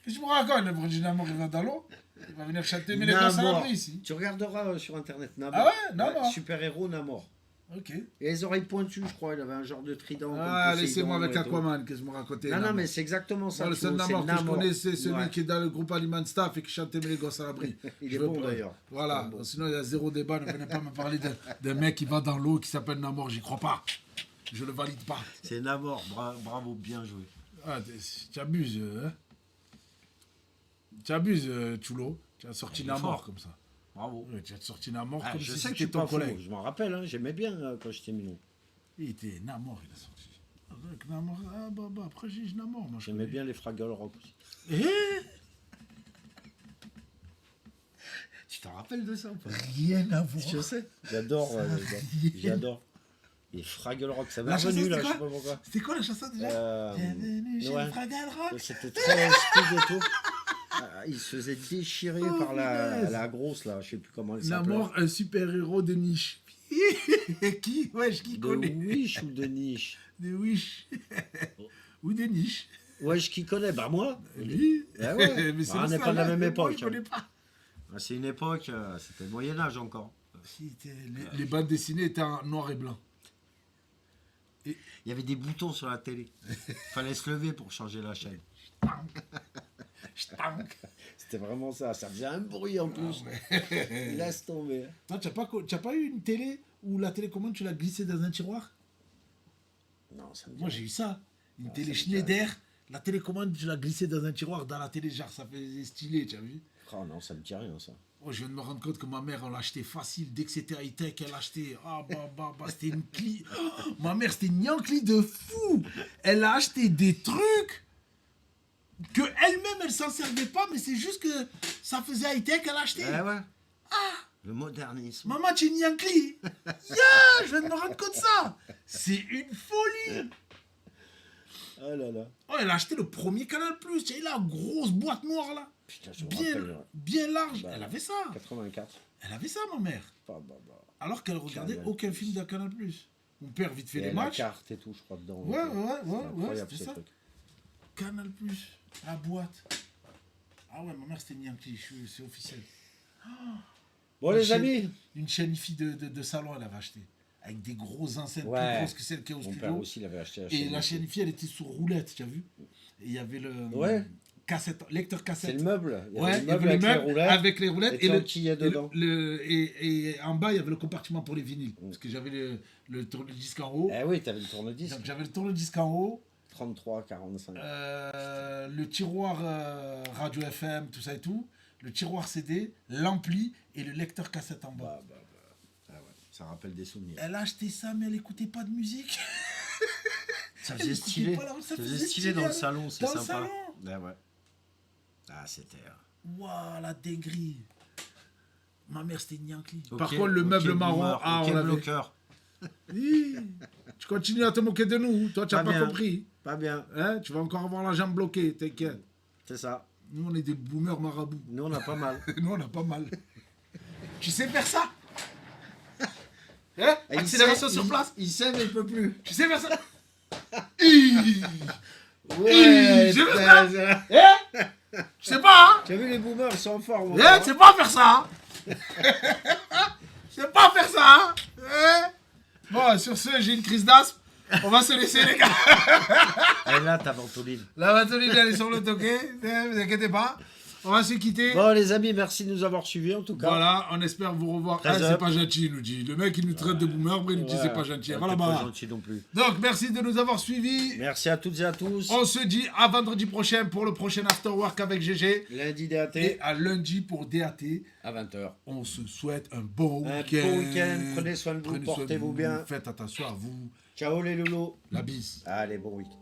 Qu'est-ce que tu me racontes? Le prodige Namor, il va dans l'eau. Il va venir chanter mes les gosses à Namor. l'abri ici. Tu regarderas sur internet Namor. Ah ouais, Namor. Super-héros Namor. Ok. Et les oreilles pointues, je crois. Il avait un genre de trident. Ah, comme laissez-moi Poséidon avec et tout. Aquaman. Qu'est-ce que vous me racontez? Non, Namor. mais c'est exactement ça. Moi, le seul Chulo, c'est Namor que je connais, c'est celui Ouais. qui est dans le groupe Aliment Staff et qui chantait mes les gosses à l'abri. Il Je est veux bon pas. d'ailleurs. Voilà. Il est bon. Sinon, il y a zéro débat. Ne venez pas me parler d'un mec qui va dans l'eau qui s'appelle Namor. J'y crois pas. Je le valide pas. C'est Namor. Bravo, bien joué. Ah, tu abuses, hein? Tu abuses, Chulo. Tu as sorti Il est Namor fort. comme ça. Bravo. Ouais, tu as sorti Namor Ah, comme je si sais que je c'était suis ton pas fou. collègue. Je m'en rappelle, hein, j'aimais bien quand j'étais mignon. Il était Namor, il a sorti. Avec Namor, ah bah, après j'ai Namor, moi je J'aimais connais. bien les Fraggle Rock aussi. Eh, Tu t'en rappelles de ça ou pas? rien à voir. Je sais. J'adore. J'adore. Les Fraggle Rock, ça m'est La chanson, revenu là, c'était je sais quoi pas pourquoi. C'était quoi la chanson déjà Bienvenue chez ouais. Fraggle Rock. C'était très speed et tout. Il se faisait déchirer Oh, par punaise. la grosse là, je sais plus comment elle s'appelle. Namor, un super-héros de niche. Qui Wesh, qui De connaît Wish ou de Niche? De Wish. Ou de niche. Wesh, qui connaît? Bah moi. Lui Ah ouais. Mais c'est Ah, on le n'est seul, pas de la hein, même mais moi, époque. je connais pas. Ah, c'est une époque, c'était le Moyen-Âge encore. Les bandes dessinées étaient en noir et blanc. Il y avait des boutons sur la télé. Fallait se lever pour changer la chaîne. C'était vraiment ça. Ça faisait un bruit en plus. Laisse tomber. Toi, tu n'as pas eu une télé où la télécommande, tu l'as glissée dans un tiroir? Non, ça me dit Moi, rien. j'ai eu ça. Une Ah, télé ça me dit Schneider, la télécommande, tu l'as glissée dans un tiroir dans la télé, genre, ça faisait stylé, tu as vu? Oh non, ça me dit rien, ça. Oh, je viens de me rendre compte que ma mère, elle l'a acheté facile. Dès que c'était high-tech, elle achetait. Ah, c'était une cli. Oh, ma mère, c'était une Yankee de fou. Elle a acheté des trucs que elle-même, elle s'en servait pas, mais c'est juste que ça faisait high-tech, elle a acheté. Ouais. Le modernisme. Maman, tu es une Yankee. Yeah, je viens de me rendre compte de ça. C'est une folie. Oh là là. Oh, elle a acheté le premier Canal+. Tu sais, la grosse boîte noire, là. Putain, je me rappelle. Ouais. Bien large. Bah, Elle avait ça. 84. Elle avait ça, ma mère. Bah. Alors qu'elle regardait Canal+. aucun film de Canal+. Mon père, vite fait Et les la matchs. carte et tout, je crois, dedans. Ouais, Incroyable, c'était ce ça. truc. Canal+, la boîte. Ah ouais, ma mère, c'était une Yankee, c'est officiel. Bon, Une les chaîne- amis. Une chaîne IFI de salon, elle avait acheté. Avec des grosses enceintes plus Ouais. grosses que celles qu'il y a au Mon père studio. aussi l'avait acheté. Et la chaîne IFI, elle était sur roulette, tu as vu. Et il y avait le Ouais. lecteur C'est cassette. le meuble. Il y Ouais, avait il le y avait meuble le avec les meuble roulettes. avec les roulettes et qu'il y a dedans. et en bas il y avait le compartiment pour les vinyles parce que j'avais le tourne-disque en haut. Eh oui, t'avais le tourne-disque. Donc j'avais le tourne-disque en haut, 33, 45. le tiroir radio FM, tout ça et tout, le tiroir CD, l'ampli et le lecteur cassette en bas. Ah ouais, ça rappelle des souvenirs. Elle a acheté ça mais elle écoutait pas de musique. Ça Elle faisait écoutait stylé. pas la- Ça faisait stylé dans le salon, c'est dans le sympa. salon. Ah ouais. Ah, c'était. Waouh, la dinguerie. Ma mère c'était une Yankee. Ok, Par contre le ok, meuble marron, boomer, ah ok, on l'avait. bloqueur. Hi, tu continues à te moquer de nous, toi tu n'as Pas pas bien. compris. Pas bien, Hein, tu vas encore avoir la jambe bloquée, t'inquiète. c'est ça. Nous on est des boomers marabouts. Nous, on a pas mal. Nous on a pas mal. Tu sais faire ça? Hein? Et Accélération sur place. Il sait, mais il peut plus. Tu sais faire ça? Hi, Ouais, j'ai vu putain, ça. Hein? Tu sais pas, hein? Tu as vu, les boomers, ils sont en forme. Hein, tu sais pas faire ça. Hein? Tu sais pas faire ça, hein? Hein? Bon, sur ce, j'ai une crise d'asthme. On va se laisser, les gars. Et là, t'as Ventoline. La Ventoline, elle est sur le toquet. Ne vous inquiétez pas. On va se quitter. Bon, les amis, merci de nous avoir suivis, en tout cas. Voilà, on espère vous revoir. Très Ah, c'est up. pas gentil, il nous dit. Le mec, il nous traite de boomer, après il nous dit Ouais, c'est pas gentil. t'es Voilà, pas bah. gentil non plus. Donc, merci de nous avoir suivis. Merci à toutes et à tous. On se dit à vendredi prochain pour le prochain Afterwork avec GG. Lundi DAT Et à lundi pour DAT. à 20h. On se souhaite un bon Un week-end. bon week-end. Prenez soin de vous, Prenez soin de portez-vous vous, bien. Faites attention à vous. Ciao les loulous. La bise. Allez, bon week-end.